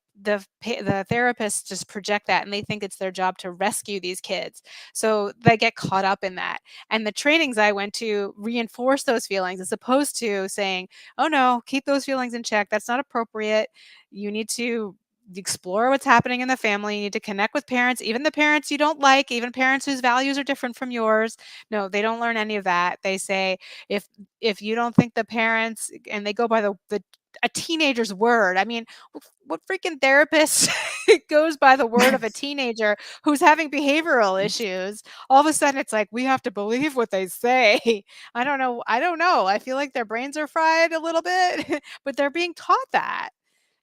therapists just project that, and they think it's their job to rescue these kids. So they get caught up in that. And the trainings I went to reinforce those feelings, as opposed to saying, oh no, keep those feelings in check. That's not appropriate. You need to explore what's happening in the family. You need to connect with parents, even the parents you don't like, even parents whose values are different from yours. No, they don't learn any of that. They say, if you don't think the parents, and they go by the a teenager's word. I mean, what freaking therapist goes by the word of a teenager who's having behavioral issues? All of a sudden it's like, we have to believe what they say. I don't know. I feel like their brains are fried a little bit, but they're being taught that,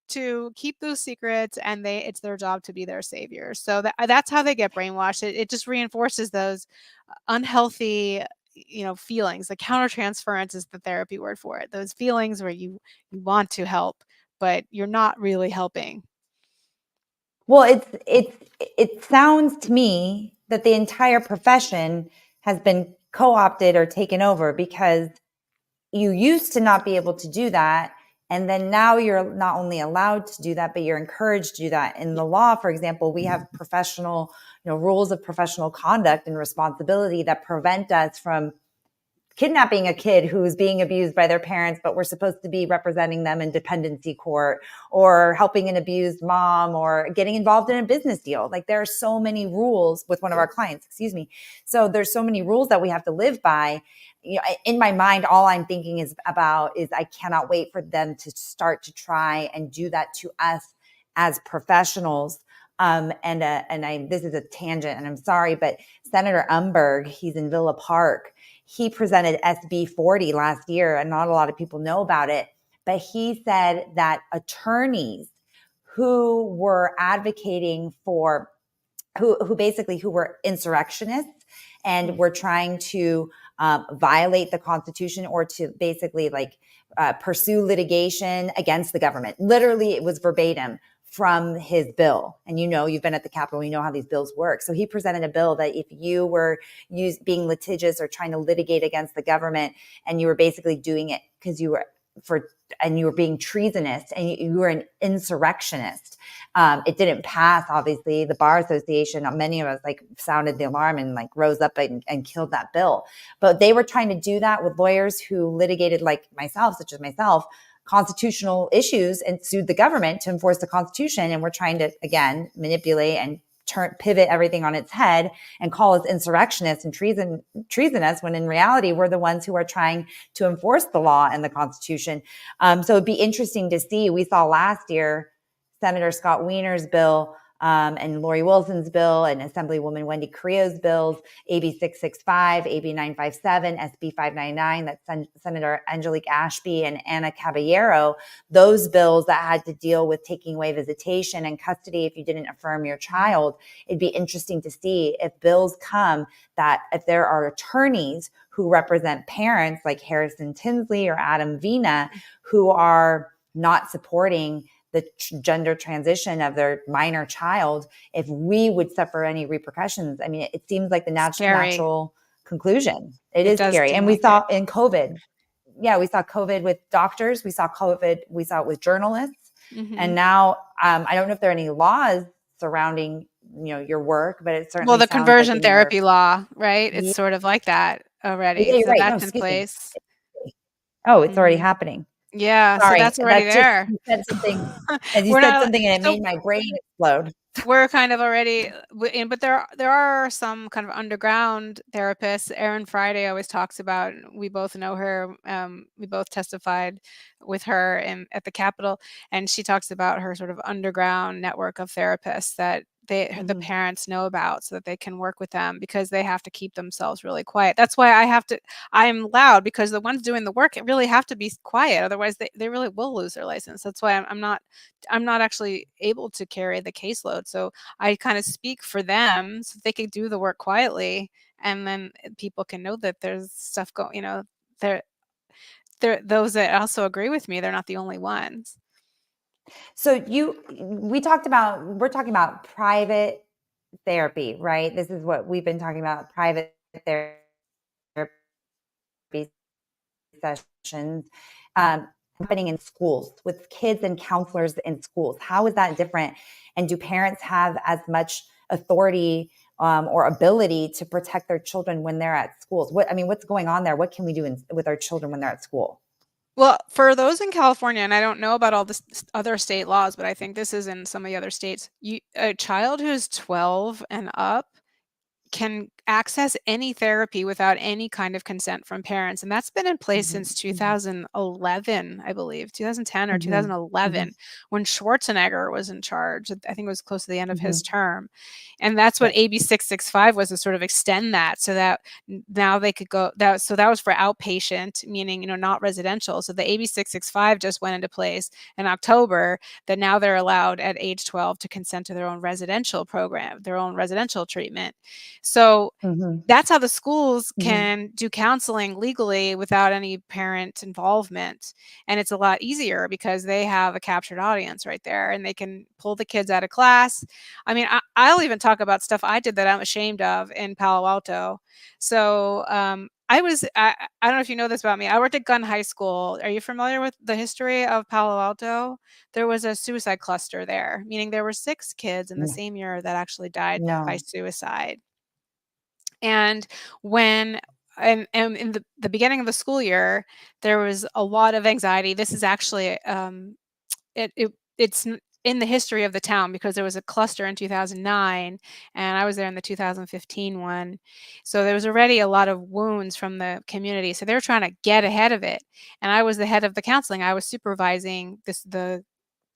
to keep those secrets, and it's their job to be their saviors. So that's how they get brainwashed. It just reinforces those unhealthy feelings. Like countertransference is the therapy word for it. Those feelings where you want to help, but you're not really helping. Well, it sounds to me that the entire profession has been co-opted or taken over, because you used to not be able to do that. And then now you're not only allowed to do that, but you're encouraged to do that. In the law, for example, we have professional, rules of professional conduct and responsibility that prevent us from kidnapping a kid who's being abused by their parents, but we're supposed to be representing them in dependency court, or helping an abused mom, or getting involved in a business deal. Like, there are so many rules with one of our clients, excuse me. So there's so many rules that we have to live by. In my mind, all I'm thinking is I cannot wait for them to start to try and do that to us as professionals. This is a tangent and I'm sorry, but Senator Umberg, he's in Villa Park. He presented SB 40 last year, and not a lot of people know about it, but he said that attorneys who were advocating for, who were insurrectionists and were trying to violate the Constitution, or to basically pursue litigation against the government. Literally, it was verbatim from his bill. And you've been at the Capitol, you know how these bills work. So he presented a bill that if you were being litigious or trying to litigate against the government, and you were basically doing it because you were being treasonous, and you were an insurrectionist. It didn't pass, obviously. The Bar Association, many of us sounded the alarm and rose up and killed that bill. But they were trying to do that with lawyers who litigated, such as myself, constitutional issues, and sued the government to enforce the Constitution. And we're trying to, again, manipulate and pivot everything on its head and call us insurrectionists and treasonous, when in reality, we're the ones who are trying to enforce the law and the Constitution. So it'd be interesting to see. We saw last year Senator Scott Wiener's bill, and Lori Wilson's bill, and Assemblywoman Wendy Carrillo's bills, AB 665, AB 957, SB 599, that's Senator Angelique Ashby and Anna Caballero, those bills that had to deal with taking away visitation and custody if you didn't affirm your child. It'd be interesting to see if bills come that if there are attorneys who represent parents like Harrison Tinsley or Adam Vina, who are not supporting the gender transition of their minor child, if we would suffer any repercussions. I mean, it seems like the natural conclusion. It is scary. And we saw in COVID, we saw COVID with doctors. We saw it with journalists. Mm-hmm. And now, I don't know if there are any laws surrounding, your work, but it certainly the conversion therapy law, right? It's sort of like that already. Yeah, so right. that's in place. Oh, it's already happening. Yeah, sorry, so that's already there. You said something, and it made my brain explode. We're kind of already in, but there are some kind of underground therapists. Erin Friday always talks about. We both know her. We both testified with her at the Capitol, and she talks about her sort of underground network of therapists that the parents know about, so that they can work with them, because they have to keep themselves really quiet. That's why I'm loud, because the ones doing the work really have to be quiet, otherwise they really will lose their license. That's why I'm not actually able to carry the caseload. So I kind of speak for them, so they can do the work quietly, and then people can know that there's stuff going, there those that also agree with me, they're not the only ones. So we're talking about private therapy, right? This is what we've been talking about, private therapy sessions, happening in schools with kids and counselors in schools. How is that different? And do parents have as much authority or ability to protect their children when they're at schools? What's going on there? What can we do with our children when they're at school? Well, for those in California, and I don't know about all the other state laws, but I think this is in some of the other states, a child who's 12 and up can access any therapy without any kind of consent from parents, and that's been in place since 2011, I believe, 2010 or Mm-hmm. 2011, when Schwarzenegger was in charge. I think it was close to the end of his Mm-hmm. term, and that's what Yes. AB 665 was, to sort of extend that, so that now they could go that. So that was for outpatient, meaning not residential. So the AB 665 just went into place in October, that now they're allowed at age 12 to consent to their own residential program, their own residential treatment. So Mm-hmm. that's how the schools Mm-hmm. can do counseling legally without any parent involvement. And it's a lot easier because they have a captured audience right there, and they can pull the kids out of class. I'll even talk about stuff I did that I'm ashamed of in Palo Alto. So I don't know if you know this about me. I worked at Gun High School. Are you familiar with the history of Palo Alto? There was a suicide cluster there, meaning there were 6 kids in the No. same year that actually died by No. suicide. And when and in the beginning of the school year, there was a lot of anxiety. This is actually in the history of the town, because there was a cluster in 2009, and I was there in the 2015 one. So there was already a lot of wounds from the community. So they were trying to get ahead of it. And I was the head of the counseling. I was supervising the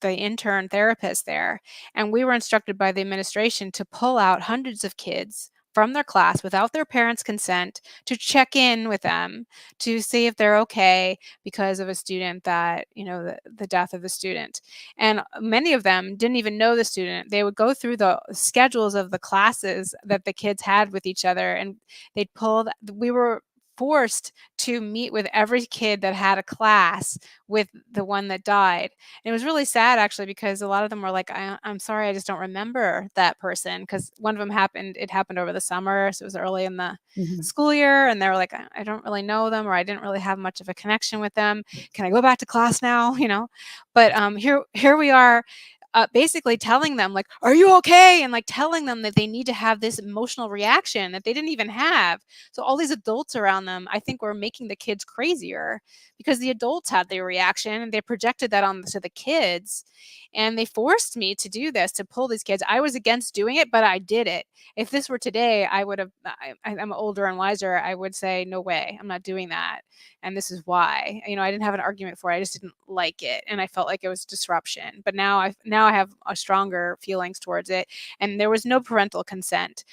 intern therapist there. And we were instructed by the administration to pull out hundreds of kids from their class without their parents' consent, to check in with them, to see if they're okay because of a student that, the death of the student. And many of them didn't even know the student. They would go through the schedules of the classes that the kids had with each other, and we were forced to meet with every kid that had a class with the one that died. And it was really sad, actually, because a lot of them were like, I'm sorry, I just don't remember that person, because one of them it happened over the summer, so it was early in the Mm-hmm. school year, and they were like, I don't really know them, or I didn't really have much of a connection with them. Can I go back to class now? But here we are, basically telling them, like, are you okay? And like telling them that they need to have this emotional reaction that they didn't even have. So all these adults around them, I think, were making the kids crazier, because the adults had their reaction and they projected that onto the kids. And they forced me to do this, to pull these kids. I was against doing it, but I did it. If this were today, I would have, I'm older and wiser, I would say, no way, I'm not doing that. And this is why. I didn't have an argument for it. I just didn't like it, and I felt like it was disruption. But now I have a stronger feelings towards it, and there was no parental consent.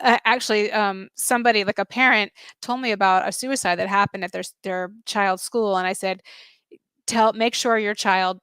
Actually, somebody, like a parent, told me about a suicide that happened at their child's school, and I said, make sure you tell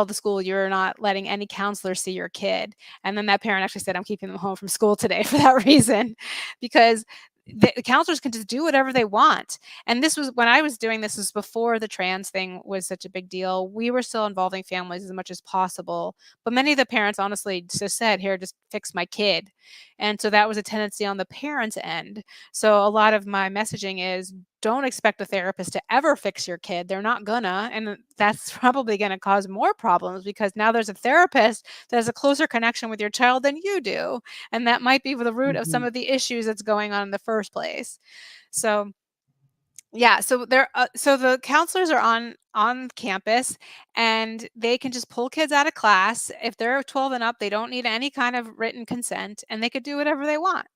the school you're not letting any counselor see your kid. And then that parent actually said, I'm keeping them home from school today for that reason, because the counselors can just do whatever they want. And this was when I was doing this, was before the trans thing was such a big deal. We were still involving families as much as possible, but many of the parents honestly just said, here, just fix my kid. And so that was a tendency on the parents' end. So a lot of my messaging is, don't expect a therapist to ever fix your kid. They're not gonna. And that's probably going to cause more problems, because now there's a therapist that has a closer connection with your child than you do. And that might be the root of some Mm-hmm. of the issues that's going on in the first place. So yeah, so the counselors are on campus, and they can just pull kids out of class. If they're 12 and up, they don't need any kind of written consent, and they could do whatever they want.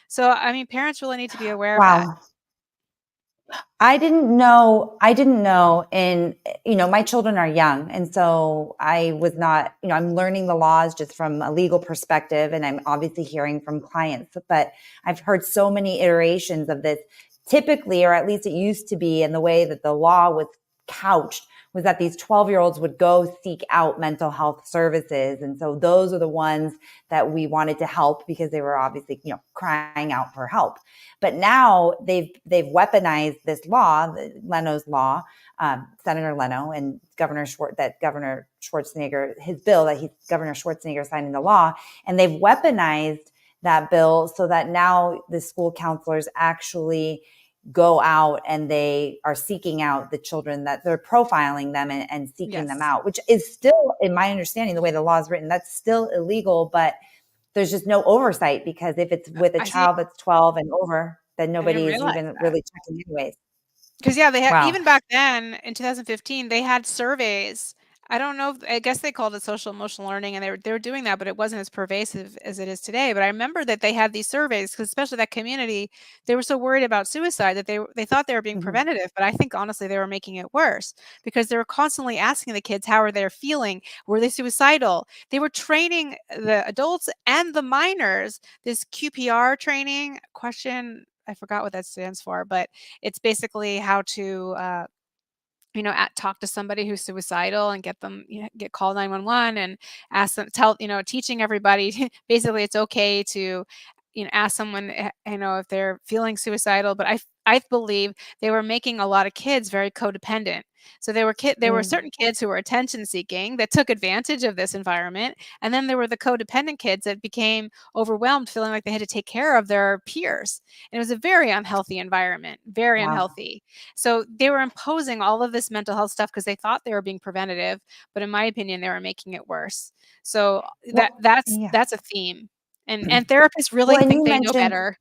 So parents really need to be aware of that. Wow. I didn't know. And, my children are young. And so I was not, I'm learning the laws just from a legal perspective. And I'm obviously hearing from clients, but I've heard so many iterations of this typically, or at least it used to be, in the way that the law was couched, was that these 12-year-olds would go seek out mental health services. And so those are the ones that we wanted to help because they were obviously, crying out for help. But now they've weaponized this law, Leno's law, Senator Leno and Governor Schwarzenegger, his bill that Governor Schwarzenegger signed into law, and they've weaponized that bill so that now the school counselors actually go out and they are seeking out the children, that they're profiling them and seeking them out, which is still, in my understanding, the way the law is written, that's still illegal, but there's just no oversight, because if it's with a child that's 12 and over, then I didn't nobody is realize even that. really checking anyways. Because they had, Wow. even back then in 2015, they had surveys. I don't know, I guess they called it social emotional learning, and they were doing that, but it wasn't as pervasive as it is today. But I remember that they had these surveys, because especially that community, they were so worried about suicide that they thought they were being Mhm. preventative, but I think honestly they were making it worse, because they were constantly asking the kids how are they feeling, were they suicidal. They were training the adults and the minors this QPR training question. I forgot what that stands for, but it's basically how to, talk to somebody who's suicidal and get them, get call 911 and ask them, teaching everybody basically it's okay to, ask someone, if they're feeling suicidal. But I believe they were making a lot of kids very codependent. So there were Mm. certain kids who were attention seeking that took advantage of this environment, and then there were the codependent kids that became overwhelmed, feeling like they had to take care of their peers. And it was a very unhealthy environment, very Wow. unhealthy. So they were imposing all of this mental health stuff because they thought they were being preventative, but in my opinion, they were making it worse. So Well, yeah. that's a theme. And therapists Well, really and think you they know mentioned better.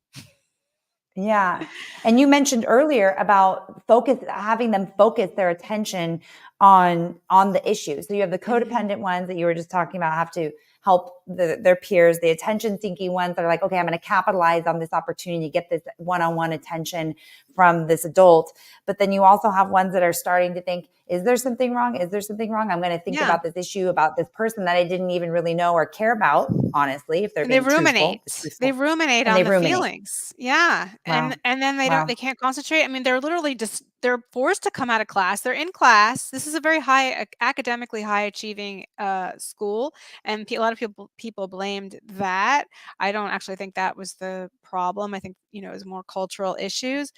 Yeah. And you mentioned earlier about having them focus their attention on the issue. So you have the Mhm. codependent ones that you were just talking about, have to help their peers, the attention seeking ones that are like, okay, I'm going to capitalize on this opportunity, get this one-on-one attention from this adult. But then you also have ones that are starting to think, is there something wrong? Is there something wrong? I'm going to think Yeah. about this issue, about this person that I didn't even really know or care about, honestly, if they're And they being truthful, the ruminate. They truthful, ruminate and they on the ruminate. feelings. Yeah, Wow. and then they Wow. can't concentrate. I mean, they're literally just they're forced to come out of class. They're in class. This is a very high academically high achieving school, and a lot of people blamed that. I don't actually think that was the problem. I think, it was more cultural issues.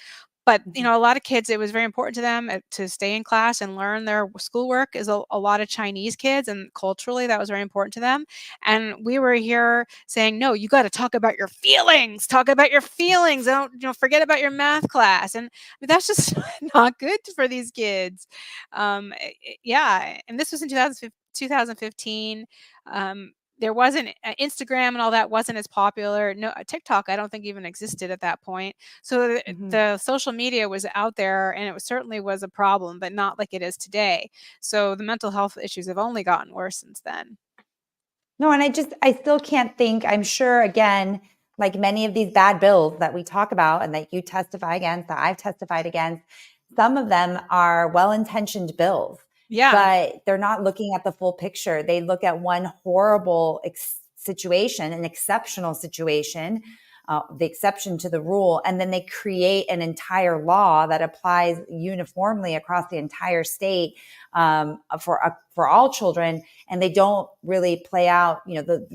But, Mhm. a lot of kids, it was very important to them to stay in class and learn their schoolwork. Is a lot of Chinese kids, and culturally that was very important to them. And we were here saying, no, you got to talk about your feelings. Talk about your feelings. Don't, forget about your math class. And I mean, that's just not good for these kids. Yeah. And this was in 2015. There wasn't Instagram and all that wasn't as popular. No, TikTok, I don't think even existed at that point. So Mhm. the social media was out there, and certainly was a problem, but not like it is today. So the mental health issues have only gotten worse since then. No, and I still can't think, I'm sure, again, like many of these bad bills that we talk about and that you testify against, that I've testified against, some of them are well-intentioned bills, Yeah. but they're not looking at the full picture. They look at one horrible situation, an exceptional situation, the exception to the rule, and then they create an entire law that applies uniformly across the entire state, for all children, and they don't really play out,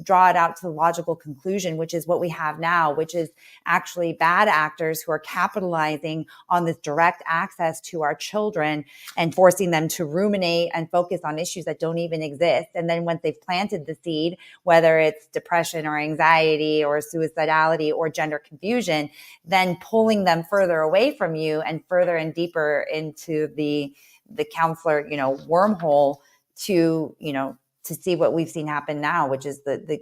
draw it out to the logical conclusion, which is what we have now, which is actually bad actors who are capitalizing on this direct access to our children and forcing them to ruminate and focus on issues that don't even exist. And then once they've planted the seed, whether it's depression or anxiety or suicidality or gender confusion, then pulling them further away from you and further and deeper into the counselor, wormhole, to, to see what we've seen happen now, which is the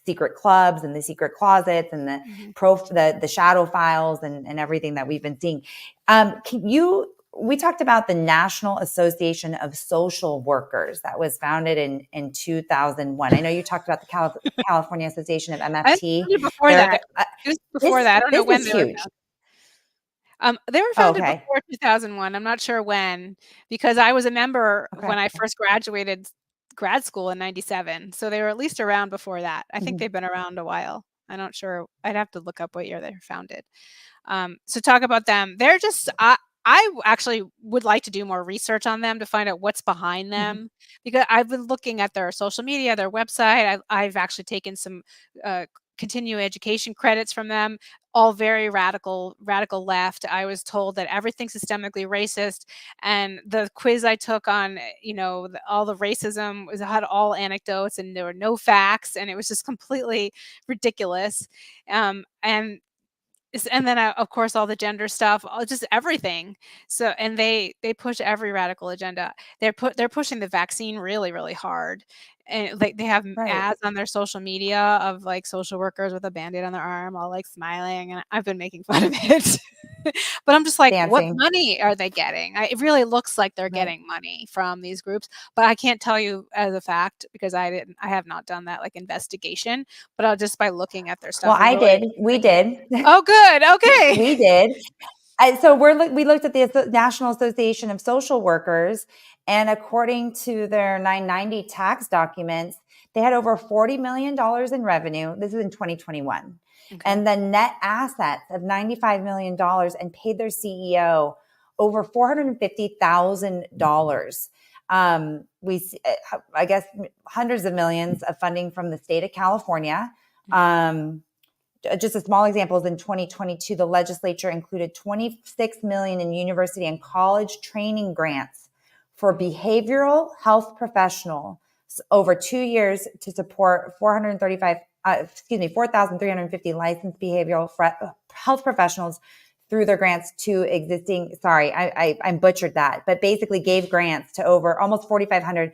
secret clubs and the secret closets and Mhm. the shadow files and everything that we've been seeing. We talked about the National Association of Social Workers that was founded in 2001. I know you talked about the California Association of I think MFT. it was before that. They're It was before that. I don't know this when is they were huge. founded. They were Oh, founded okay. before 2001. I'm not sure when, because I was a member Okay. when I first graduated grad school in '97. So they were at least around before that. I think Mhm. they've been around a while. I'm not sure. I'd have to look up what year they were founded. So talk about them. They're just actually would like to do more research on them to find out what's behind Mhm. them, because I've been looking at their social media, their website. I've actually taken some uh, continuing education credits from them. All very radical left. I was told that everything's systemically racist, and the quiz I took on, all the racism had all anecdotes and there were no facts, and it was just completely ridiculous. And then, of course, all the gender stuff, just everything. So, and they push every radical agenda. They're pushing the vaccine really, really hard, and like they have Right. ads on their social media of like social workers with a band-aid on their arm, all like smiling, and I've been making fun of it. But I'm just like, what Dancing. money are they getting? It really looks like they're Right. getting money from these groups, but I can't tell you as a fact because I have not done that like investigation. But I'll just by looking at their stuff, Well, it I really did. We did. Oh, good, okay. We did. So we looked at the National Association of Social Workers, and according to their 990 tax documents, they had over $40 million in revenue. This is in 2021, Okay. and the net assets of $95 million, and paid their CEO over $450,000. I guess, hundreds of millions of funding from the state of California. Mhm. Just a small example is in 2022, the legislature included 26 million in university and college training grants for behavioral health professionals over 2 years to support 4,350 licensed behavioral health professionals through their grants to existing, sorry, I butchered that, but basically gave grants to over almost 4,500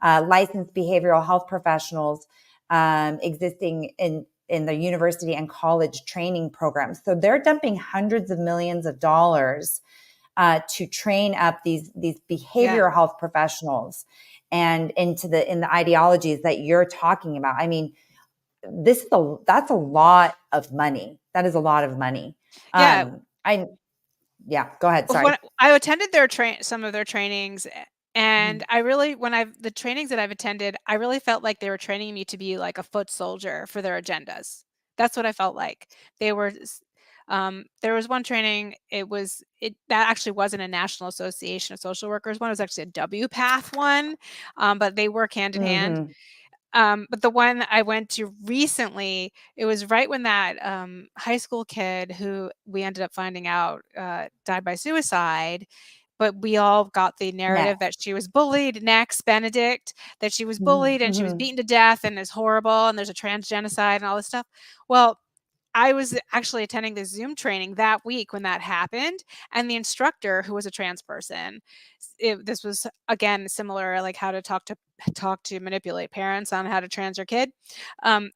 licensed behavioral health professionals existing in the university and college training programs. So they're dumping hundreds of millions of dollars to train up these Yeah. behavioral health professionals and in the ideologies that you're talking about. I mean, that's a lot of money. That is a lot of money. Yeah. I Yeah, go ahead. Sorry. When I attended some of their trainings, and Mhm. I really the trainings that I've attended, I really felt like they were training me to be like a foot soldier for their agendas. That's what I felt like. They were there was one training, that actually wasn't a National Association of Social Workers one, it was actually a W Path one, but they work hand in hand. Mhm. But the one I went to recently, it was right when that high school kid who we ended up finding out died by suicide. But we all got the narrative Next. that she was bullied, next Benedict, that she was Mhm. bullied and she was Mhm. beaten to death and is horrible and there's a trans genocide and all this stuff. Well, I was actually attending the Zoom training that week when that happened, and the instructor, who was a trans person, this was again similar, like how to talk to manipulate parents on how to trans your kid. Um,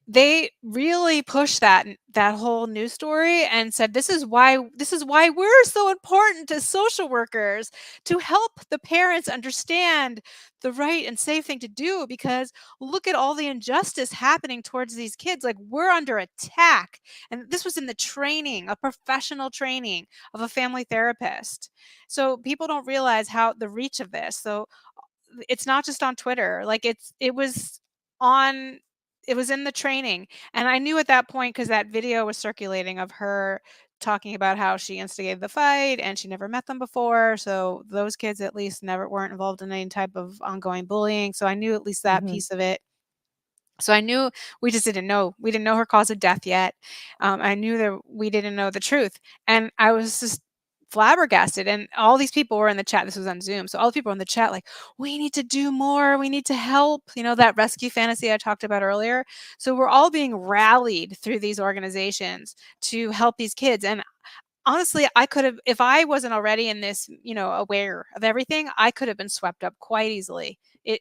they really pushed that whole news story and said this is why we're so important as social workers, to help the parents understand the right and safe thing to do, because look at all the injustice happening towards these kids. Like, we're under attack. And this was in the training, a professional training of a family therapist. So people don't realize how the reach of this. So it's not just on Twitter. Like, on it was in the training. And I knew at that point, because that video was circulating of her talking about how she instigated the fight and she never met them before. So those kids at least never weren't involved in any type of ongoing bullying. So I knew at least that Mhm. piece of it. So I knew we just didn't know. We didn't know her cause of death yet. I knew that we didn't know the truth. And I was just flabbergasted. And all these people were in the chat. This was on Zoom. So all the people in the chat, like, we need to do more. We need to help. That rescue fantasy I talked about earlier. So we're all being rallied through these organizations to help these kids. And honestly, I could have, if I wasn't already in this, aware of everything, I could have been swept up quite easily.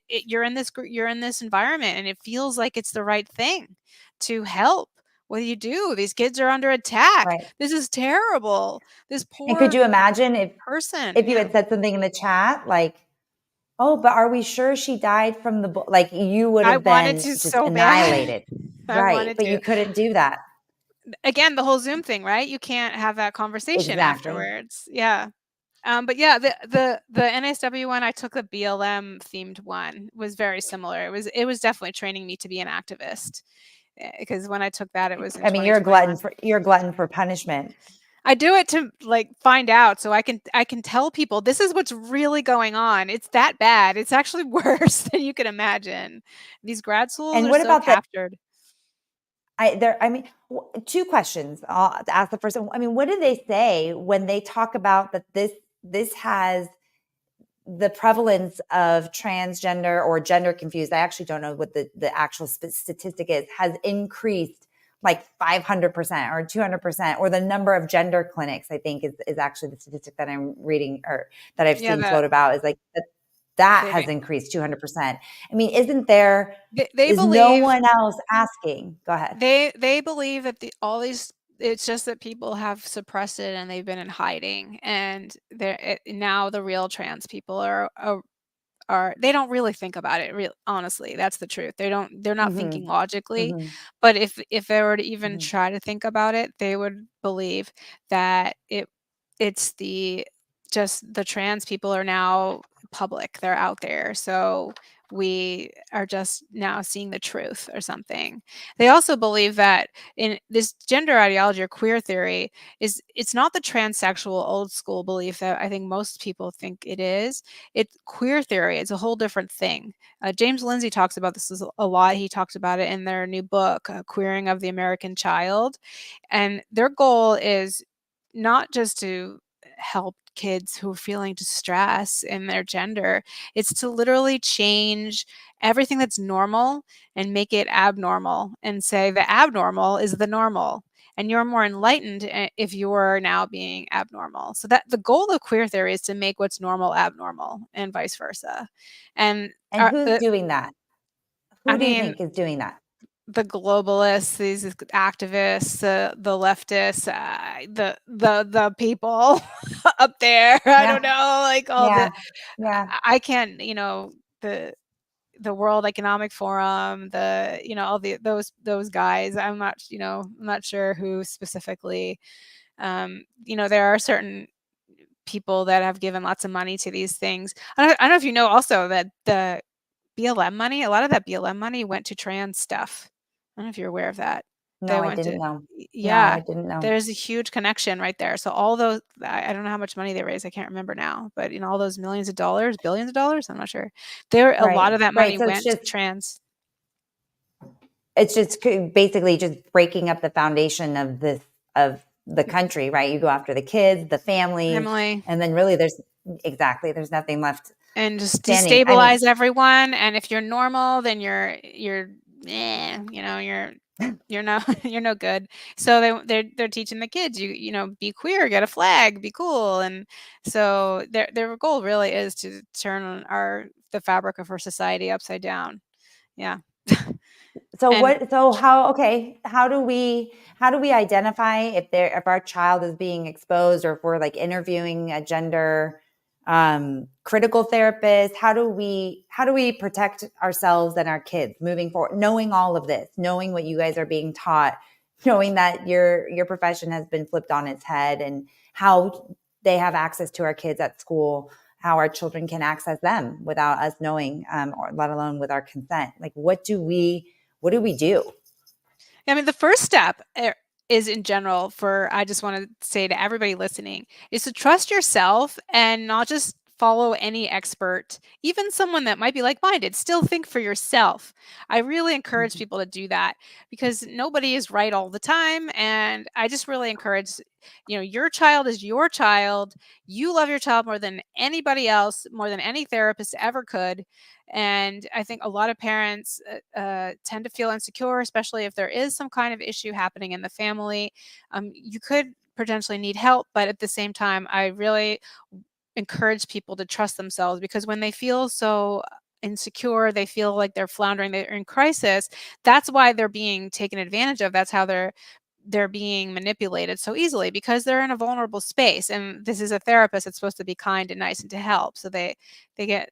You're in this environment, and it feels like it's the right thing to help. What do you do? These kids are under attack. Right. This is terrible. This And could poor you imagine person. if you Yeah. had said something in the chat like, "Oh, but are we sure she died from like, you would I have wanted been to just so bad. annihilated. I Right, wanted but you to. couldn't do that. again, the whole Zoom thing, right? You can't have that conversation Exactly. afterwards. Yeah. But yeah, the NSW one, I took the BLM themed one, was very similar. It was definitely training me to be an activist, because when I took that, it was in I mean, 2021. you're a glutton for punishment. I do it to like find out so I can tell people this is what's really going on. It's that bad. It's actually worse than you can imagine. These grad schools And are what so about the captured. I mean, two questions. I'll ask the first one. I mean, what do they say when they talk about that this has the prevalence of transgender or gender confused? I actually don't know what the actual statistic is, has increased like 500% or 200%, or the number of gender clinics, I think is actually the statistic that I'm reading or that I've Yeah, seen float about, is like that has they increased 200%. I mean, isn't there, they is no believe one else asking? Go ahead. they believe that all these, it's just that people have suppressed it and they've been in hiding, and now the real trans people are they don't really think about it, real honestly, that's the truth. They're not thinking Mhm. logically, Mhm. but if they were to even Mhm. try to think about it, they would believe that it's just the trans people are now public, they're out there, so we are just now seeing the truth or something. They also believe that in this gender ideology or queer theory, it's not the transsexual old school belief that I think most people think it is. It's queer theory. It's a whole different thing. James Lindsay talks about this a lot. He talks about it in their new book, Queering of the American Child. And their goal is not just to help kids who are feeling distress in their gender, it's to literally change everything that's normal and make it abnormal and say the abnormal is the normal, and you're more enlightened if you're now being abnormal. So that the goal of queer theory is to make what's normal abnormal and vice versa. And And who's doing that? I Who do you mean, think is doing that? the globalists, these activists, the leftists, the people up there. I Yeah. don't know, like all Yeah. the Yeah. I can't, the World Economic Forum, all those guys. I'm not sure who specifically. There are certain people that have given lots of money to these things. I don't know if you know also that the BLM money, a lot of that BLM money went to trans stuff. I don't know if you're aware of that. They No, I went to didn't know. No, yeah, I didn't know. there's a huge connection right there. So all those, I don't know how much money they raised, I can't remember now, but all those millions of dollars, billions of dollars, I'm not sure. A lot Right. of that Right. money So went to trans. it's just basically just breaking up the foundation of of the country, right? You go after the kids, the families, Family. and then really there's nothing left And just standing. I mean, destabilize everyone, and if you're normal, then you're no you're no good. So they're teaching the kids, be queer, get a flag, be cool. And so their goal really is to turn the fabric of our society upside down. Yeah. And how do we identify if our child is being exposed, or if we're like interviewing a gender critical therapist? How do we protect ourselves and our kids moving forward, knowing all of this, knowing what you guys are being taught, knowing that your profession has been flipped on its head, and how they have access to our kids at school, how our children can access them without us knowing, or let alone with our consent? Like, what do we do? I mean, the first step is in general I just want to say to everybody listening, is to trust yourself and not just follow any expert, even someone that might be like-minded. Still think for yourself. I really encourage Mhm. people to do that, because nobody is right all the time. And I just really encourage, your child is your child. You love your child more than anybody else, more than any therapist ever could. And I think a lot of parents tend to feel insecure, especially if there is some kind of issue happening in the family. You could potentially need help, but at the same time, I really encourage people to trust themselves, because when they feel so insecure, they feel like they're floundering, they're in crisis. That's why they're being taken advantage of. That's how they're being manipulated so easily, because they're in a vulnerable space, and this is a therapist that's supposed to be kind and nice and to help, so they get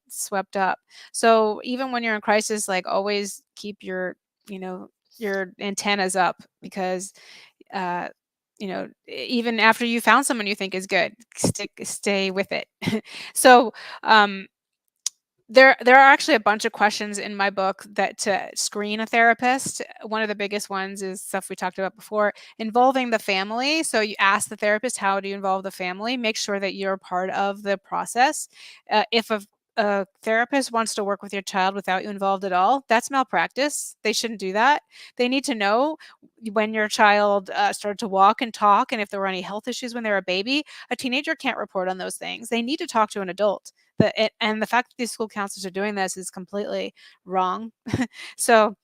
swept up. So even when you're in crisis, like, always keep your, you know your antennas up, because even after you found someone you think is good, stay with it. So there are actually a bunch of questions in my book that to screen a therapist. One of the biggest ones is stuff we talked about before, involving the family. So you ask the therapist, how do you involve the family? Make sure that you're part of the process. If a therapist wants to work with your child without you involved at all, that's malpractice. They shouldn't do that. They need to know when your child started to walk and talk, and if there were any health issues when they were a baby. A teenager can't report on those things. They need to talk to an adult. And the fact that these school counselors are doing this is completely wrong. So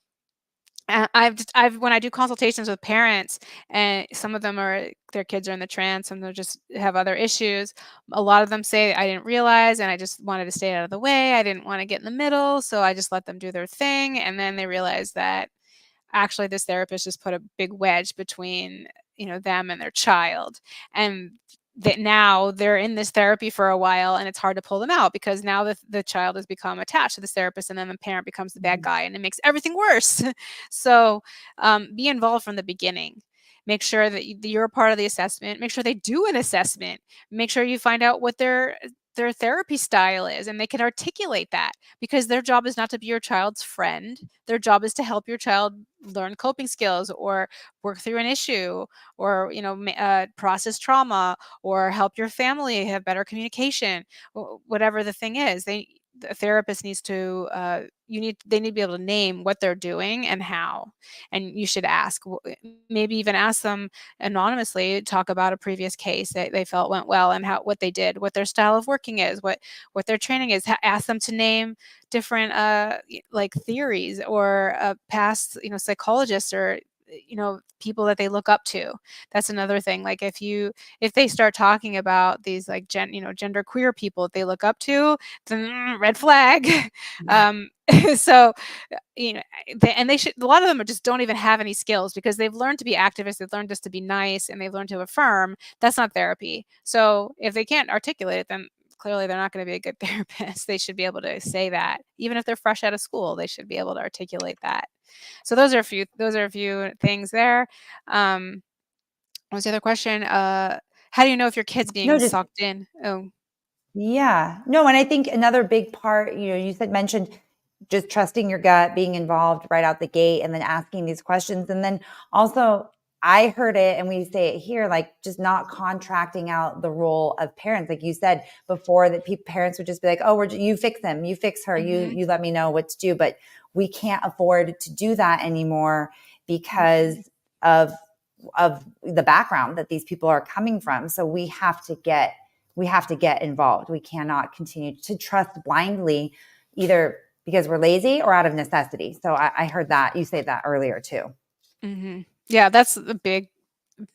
I've when I do consultations with parents, and some of them are their kids are in the trance, and they just have other issues. A lot of them say, I didn't realize, and I just wanted to stay out of the way. I didn't want to get in the middle, so I just let them do their thing. And then they realize that actually this therapist just put a big wedge between them and their child, and that now they're in this therapy for a while, and it's hard to pull them out, because now the child has become attached to this therapist, and then the parent becomes the bad guy, and it makes everything worse. So be involved from the beginning. Make sure that you're a part of the assessment. Make sure they do an assessment. Make sure you find out what their therapy style is, and they can articulate that, because their job is not to be your child's friend. Their job is to help your child learn coping skills, or work through an issue, or process trauma, or help your family have better communication. Whatever the thing is, the therapist needs to they need to be able to name what they're doing and how. And you should ask, maybe even ask them anonymously, talk about a previous case that they felt went well, and what they did, what their style of working is, what their training is. Ask them to name different like theories, or past psychologists, or people that they look up to. That's another thing. Like if they start talking about these like gender queer people that they look up to, then red flag. So they should, a lot of them just don't even have any skills, because they've learned to be activists, they've learned just to be nice, and they've learned to affirm. That's not therapy. So if they can't articulate it, then clearly they're not going to be a good therapist. They should be able to say that. Even if they're fresh out of school, they should be able to articulate that. So those are a few things there. What was the other question? How do you know if your kid's being sucked in? Oh, yeah. No, and I think another big part, you mentioned just trusting your gut, being involved right out the gate, and then asking these questions. And then also, I heard it, and we say it here, like just not contracting out the role of parents. Like you said before, that parents would just be like, oh, you fix him, you fix her, you let me know what to do. But we can't afford to do that anymore, because of the background that these people are coming from. So we have to get involved. We cannot continue to trust blindly, either because we're lazy or out of necessity. So I heard that you say that earlier too. Mm-hmm. Yeah, that's a big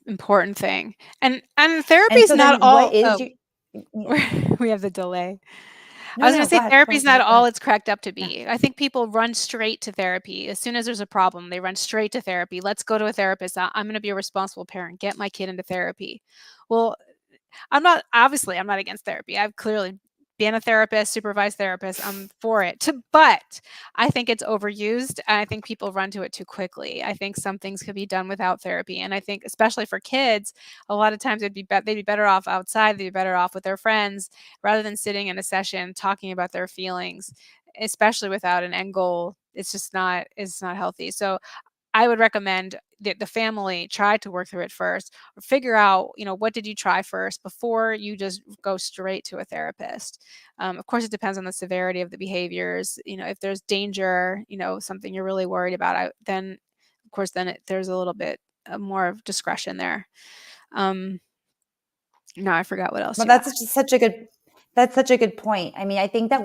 important thing. And therapy is not all. We have the delay. I was going to say therapy is not all it's cracked up to be. Yeah. I think people run straight to therapy. As soon as there's a problem, they run straight to therapy. Let's go to a therapist. I'm going to be a responsible parent. Get my kid into therapy. Well, I'm not against therapy. I've clearly been a therapist, supervised therapist. I'm for it. But I think it's overused. And I think people run to it too quickly. I think some things could be done without therapy. And I think, especially for kids, a lot of times they'd be better off outside. They'd be better off with their friends, rather than sitting in a session talking about their feelings, especially without an end goal. It's not healthy. So I would recommend that the family try to work through it first, or figure out, what did you try first before you just go straight to a therapist. Of course, it depends on the severity of the behaviors. If there's danger, something you're really worried about, then of course, there's a little bit more of discretion there. No, I forgot what else. Well, that's such a good point. I mean, I think that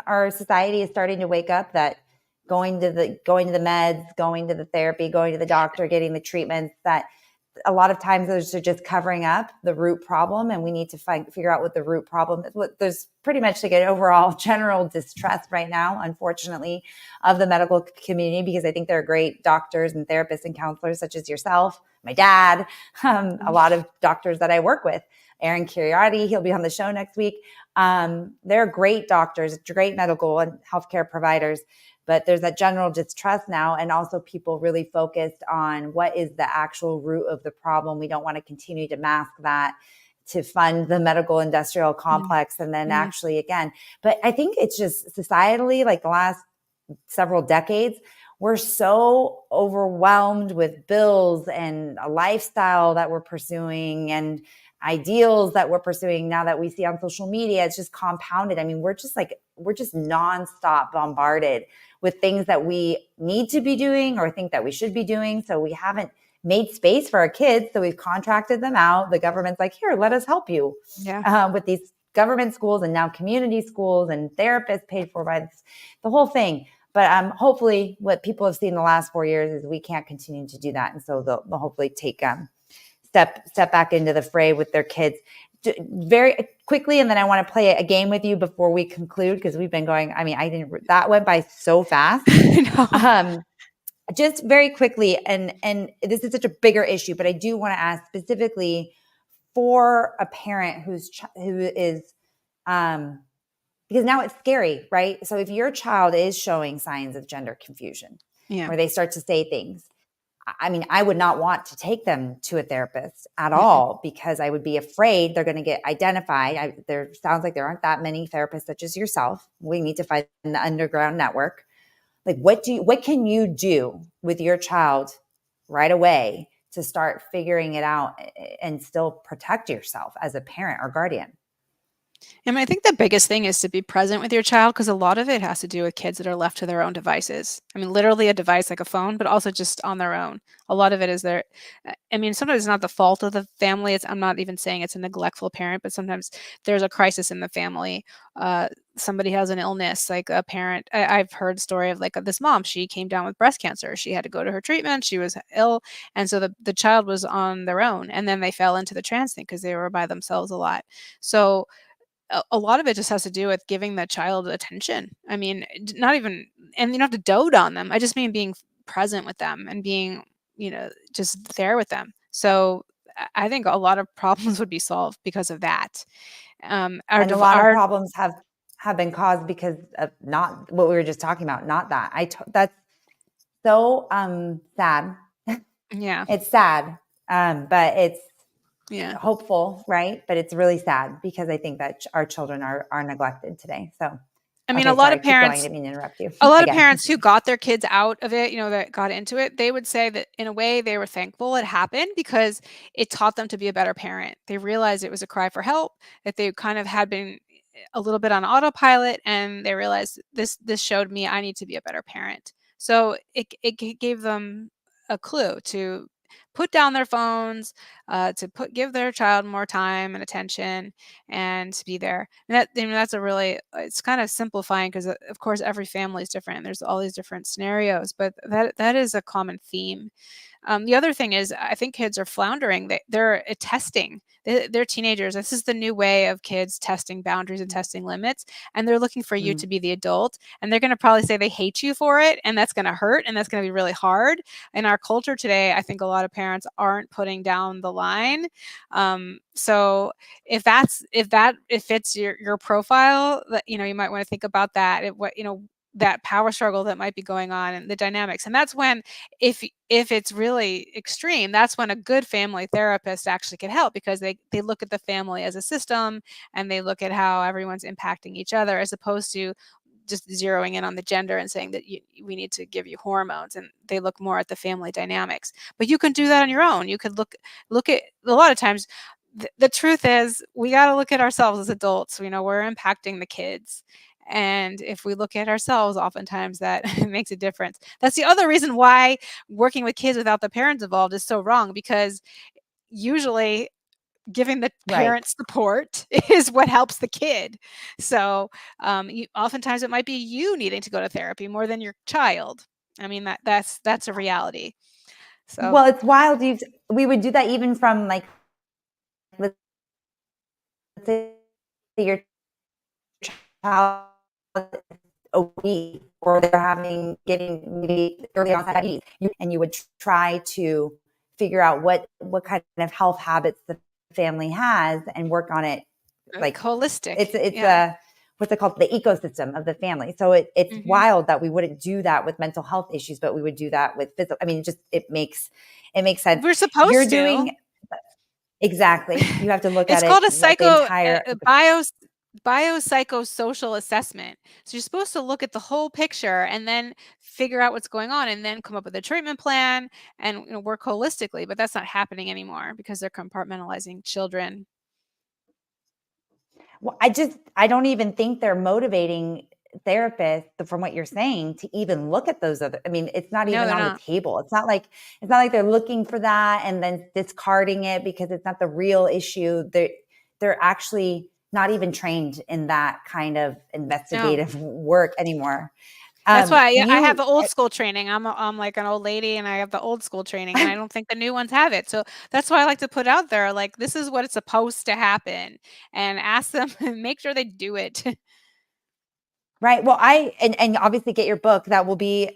our society is starting to wake up that going to the meds, going to the therapy, going to the doctor, getting the treatments, that a lot of times those are just covering up the root problem, and we need to figure out what the root problem is. There's pretty much like an overall general distrust right now, unfortunately, of the medical community, because I think there are great doctors and therapists and counselors such as yourself, my dad, a lot of doctors that I work with, Aaron Curiati, he'll be on the show next week. They're great doctors, great medical and healthcare providers, but there's that general distrust now, and also people really focused on what is the actual root of the problem. We don't want to continue to mask that to fund the medical industrial complex. And then actually, again, but I think it's just societally, like the last several decades, we're so overwhelmed with bills and a lifestyle that we're pursuing and ideals that we're pursuing now that we see on social media. It's just compounded. I mean, we're just nonstop bombarded with things that we need to be doing or think that we should be doing. So we haven't made space for our kids. So we've contracted them out. The government's like, here, let us help you with these government schools and now community schools and therapists paid for by the whole thing. But hopefully what people have seen the last 4 years is we can't continue to do that. And so they'll hopefully take step back into the fray with their kids very quickly. And then I want to play a game with you before we conclude, because we've been going, I mean, that went by so fast. Just very quickly. And this is such a bigger issue, but I do want to ask specifically for a parent who is, because now it's scary, right? So if your child is showing signs of gender confusion, where they start to say things, I mean, I would not want to take them to a therapist at all, because I would be afraid they're going to get identified. There sounds like there aren't that many therapists such as yourself. We need to find the underground network. Like, what can you do with your child right away to start figuring it out and still protect yourself as a parent or guardian? And I think the biggest thing is to be present with your child, because a lot of it has to do with kids that are left to their own devices. I mean, literally a device like a phone, but also just on their own. A lot of it is I mean, sometimes it's not the fault of the family. I'm not even saying it's a neglectful parent, but sometimes there's a crisis in the family. Somebody has an illness, like a parent. I've heard a story of like this mom. She came down with breast cancer. She had to go to her treatment. She was ill. And so the child was on their own. And then they fell into the trans thing because they were by themselves a lot. So a lot of it just has to do with giving the child attention. I mean, not even, and you don't have to dote on them. I just mean being present with them and being, just there with them. So I think a lot of problems would be solved because of that. And a lot of problems have been caused because of not what we were just talking about. Not that that's so sad. Yeah, it's sad, but it's hopeful, right? But it's really sad because I think that our children are neglected today. So, I mean, a lot of parents, I didn't mean to interrupt you. A lot of parents who got their kids out of it, that got into it, they would say that in a way they were thankful it happened because it taught them to be a better parent. They realized it was a cry for help, that they kind of had been a little bit on autopilot, and they realized this showed me I need to be a better parent. So it gave them a clue to put down their phones, to give their child more time and attention, and to be there. And that's a really, it's kind of simplifying because of course every family is different. There's all these different scenarios, but that is a common theme. The other thing is, I think kids are floundering. They're testing. They're teenagers. This is the new way of kids testing boundaries and testing limits. And they're looking for you to be the adult. And they're going to probably say they hate you for it. And that's going to hurt. And that's going to be really hard. In our culture today, I think a lot of parents aren't putting down the line. So if it fits your profile, that, you might want to think about that. That power struggle that might be going on and the dynamics. And that's when, if it's really extreme, that's when a good family therapist actually can help, because they look at the family as a system, and they look at how everyone's impacting each other, as opposed to just zeroing in on the gender and saying that we need to give you hormones, and they look more at the family dynamics. But you can do that on your own. You could look at, a lot of times, the truth is we got to look at ourselves as adults. We're impacting the kids. And if we look at ourselves, oftentimes that makes a difference. That's the other reason why working with kids without the parents involved is so wrong, because usually giving the parent support is what helps the kid. So oftentimes it might be you needing to go to therapy more than your child. I mean, that's a reality. So, well, it's wild. We would do that even from, like, let's say your child a week, or they're getting maybe early onset diabetes, and you would try to figure out what kind of health habits the family has and work on it like holistic. it's Yeah. what's it called? The ecosystem of the family. So it's wild that we wouldn't do that with mental health issues, but we would do that with physical. I mean, it makes sense. We're You're supposed to. doing exactly. You have to look It's at called it a like the psycho entire. biopsychosocial assessment. So you're supposed to look at the whole picture and then figure out what's going on and then come up with a treatment plan and work holistically. But that's not happening anymore because they're compartmentalizing children. Well, I don't even think they're motivating therapists from what you're saying to even look at those other. I mean, it's not No, even they're on the not. table. It's not like they're looking for that and then discarding it because it's not the real issue. They're actually not even trained in that kind of No. investigative work anymore. That's why I have You the old school training. I'm like an old lady and I have the old school training and I don't think the new ones have it. So that's why I like to put out there like this is what it's supposed to happen and ask them and make sure they do it. Right. Well, and obviously get your book. That will be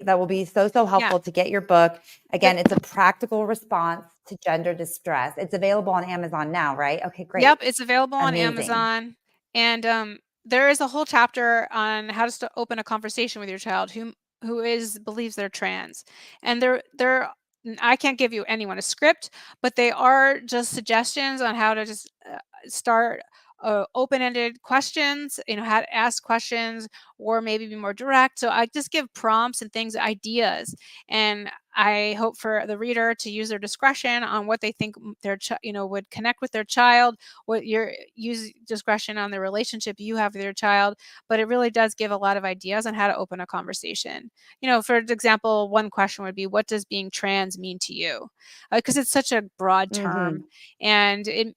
so Yeah. helpful to get your book. Yep. Again, it's a practical response to gender distress. It's available on Amazon now, right? Okay, great. Yep, it's available on Amazing. Amazon, and, there is a whole chapter on how to open a conversation with your child who believes they're trans, and I can't give you anyone a script, but they are just suggestions on how to just, start, open-ended questions, how to ask questions or maybe be more direct, so I just give prompts and things, ideas, and I hope for the reader to use their discretion on what they think would connect with their child, what your use discretion on the relationship you have with your child, but it really does give a lot of ideas on how to open a conversation. For example, one question would be, what does being trans mean to you? Because it's such a broad term, Hmm. and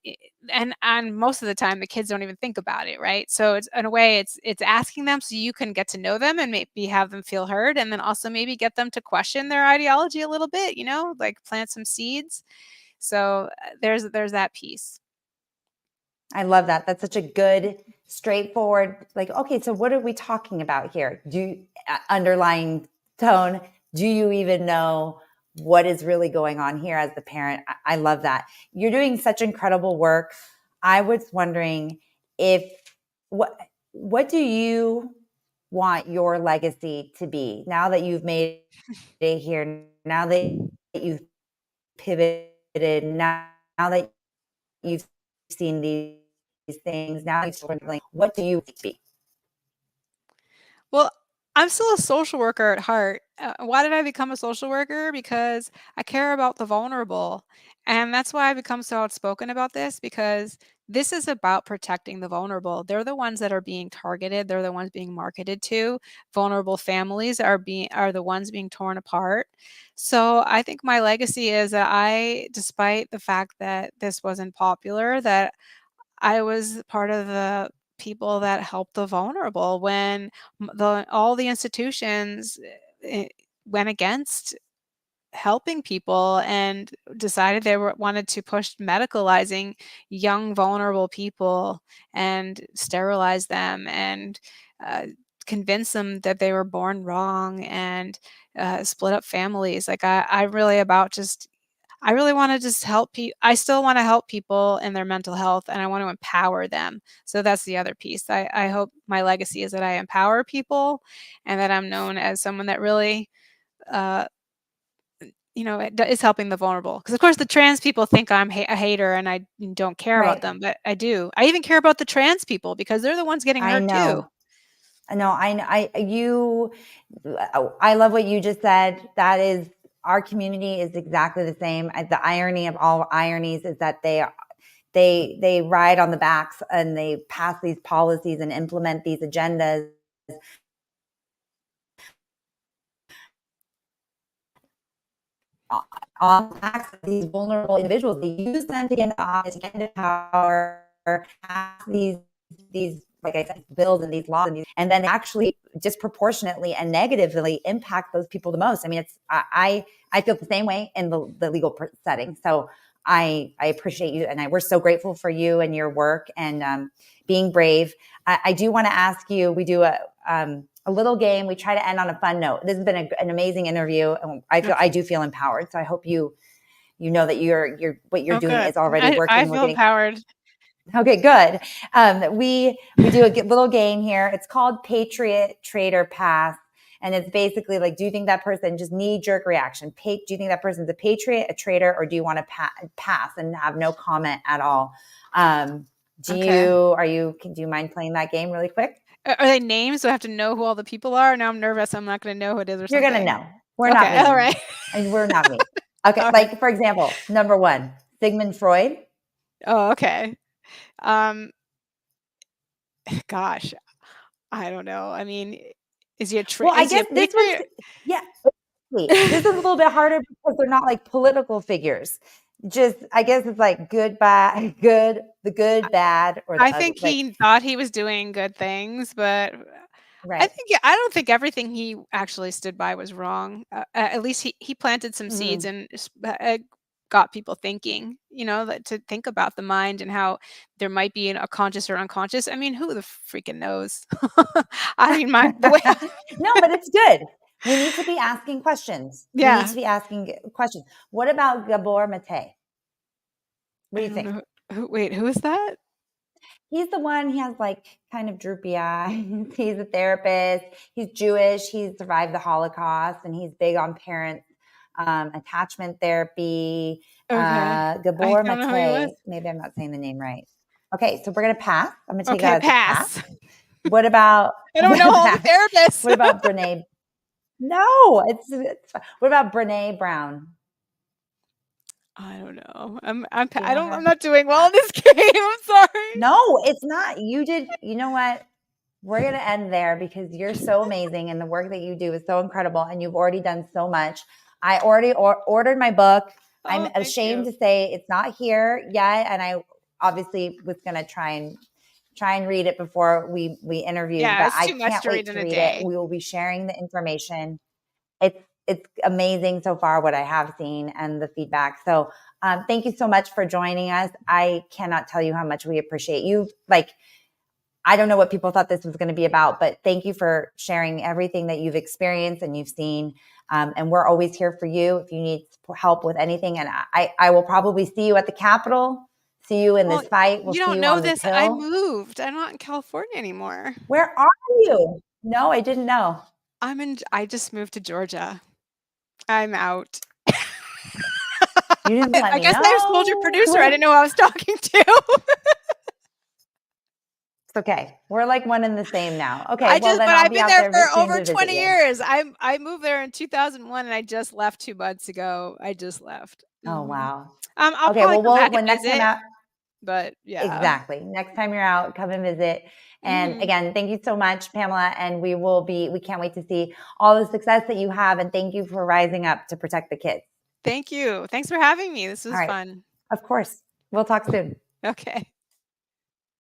and most of the time the kids don't even think about it, right? So it's in a way it's asking them so you can get to know them and maybe have them feel heard, and then also maybe get them to question their ideology a little bit, like plant some seeds. So there's that piece. I love that. That's such a good, straightforward, like, okay, so what are we talking about here? Underlying tone, do you even know what is really going on here as the parent? I love that. You're doing such incredible work. I was wondering if what what do you want your legacy to be now that you've made it here, now that you've pivoted, now that you've seen these things, now you've sort of like, what do you want it to be? Well, I'm still a social worker at heart. Why did I become a social worker? Because I care about the vulnerable. And that's why I become so outspoken about this because this is about protecting the vulnerable. They're the ones that are being targeted, they're the ones being marketed to. Vulnerable families are the ones being torn apart. So I think my legacy is that despite the fact that this wasn't popular, that I was part of the people that helped the vulnerable when all the institutions eh, went against helping people and decided wanted to push medicalizing young vulnerable people and sterilize them and uh, convince them that they were born wrong and split up families. Like I really about just I really wanna just help people. I still wanna help people in their mental health, and I want to empower them. So that's the other piece. I hope my legacy is that I empower people and that I'm known as someone that really, uh, it is helping the vulnerable. Because of course, the trans people think I'm a hater and I don't care about Right. them, but I do. I even care about the trans people because they're the ones getting I hurt too. know. No, I love what you just said. That is, our community is exactly the same. The irony of all ironies is that they ride on the backs and they pass these policies and implement these agendas on the backs of these vulnerable individuals. They use them to get into office, get into power, pass these like I said, bills and these laws, and then actually disproportionately and negatively impact those people the most. I mean, I feel the same way in the legal setting. So I appreciate you, and we're so grateful for you and your work and being brave. I do want to ask you. We do a little game. We try to end on a fun note. This has been an amazing interview, and I Okay. do feel empowered. So I hope you know that you're what you're Oh, doing good. is already I working. We're feel getting empowered. Okay, good. We do a little game here. It's called Patriot Traitor Pass. And it's basically like, do you think that person, just knee jerk reaction? Do you think that person's a patriot, a traitor, or do you want to pass and have no comment at all? Do you mind playing that game really quick? Are they names? Do I have to know who all the people are? Now I'm nervous. I'm not going to know who it is or You're something. going to know. We're not Okay, mean. all right. And we're not mean. Okay, All like right. for example, number 1, Sigmund Freud. Oh, okay. Gosh, I don't know. I mean, is he a Well, I is he a guess this one's, patriot? yeah. This is a little bit harder because they're not like political figures. Just, I guess it's like good, bad, good, the good, bad, or the I ugly. think Like, he thought he was doing good things, but right. I don't think everything he actually stood by was wrong. At least he planted some seeds Mm-hmm. and got people thinking, to think about the mind and how there might be a conscious or unconscious. I mean, who the freaking knows? I mean, the way No, but it's good. We need to be asking questions. We need yeah, to be asking questions. What about Gabor Mate? What do I you don't think? know. Wait, who is that? He's the one, he has like kind of droopy eyes. He's a therapist. He's Jewish. He survived the Holocaust and he's big on parent attachment therapy. Okay, I Gabor don't know who he was. Mate. Maybe I'm not saying the name right. Okay, so we're going to pass. I'm going to take Okay, that as a pass. pass. What about, I don't know all the therapists. what about Brene? No, it's fine. What about Brene Brown? I don't know. Do you know I'm her? not doing well in this game. I'm sorry. No, it's not. You know what? We're going to end there because you're so amazing and the work that you do is so incredible and you've already done so much. I already ordered my book. I'm Oh, thank ashamed you. to say it's not here yet. And I obviously was going to try and read it before we interviewed, Yeah, but it's I too much can't to wait read in to a read it. day. We will be sharing the information. It's amazing so far what I have seen and the feedback. So thank you so much for joining us. I cannot tell you how much we appreciate you. Like, I don't know what people thought this was going to be about, but thank you for sharing everything that you've experienced and you've seen. And we're always here for you if you need help with anything. And I will probably see you at the Capitol, see you in Well, this fight. We'll you see don't you know on this this. I hill. moved. I'm not in California anymore. Where are you? No, I didn't know. I just moved to Georgia. I'm out. You didn't let I me guess I just told your know. producer I didn't know who I was talking to. It's okay. We're like one and the same now. Okay, well then But I'll I've be been out there there for soon over to visit 20 you. years. I moved there in 2001 and I just left 2 months ago. I just left. Oh Mhm. wow. I'll Okay, probably well come back and when next time visit, out. but yeah. Exactly. Next time you're out, come and visit. And Mhm. again, thank you so much, Pamela. And we can't wait to see all the success that you have. And thank you for rising up to protect the kids. Thank you. Thanks for having me. This All was right. fun. Of course. We'll talk soon. Okay.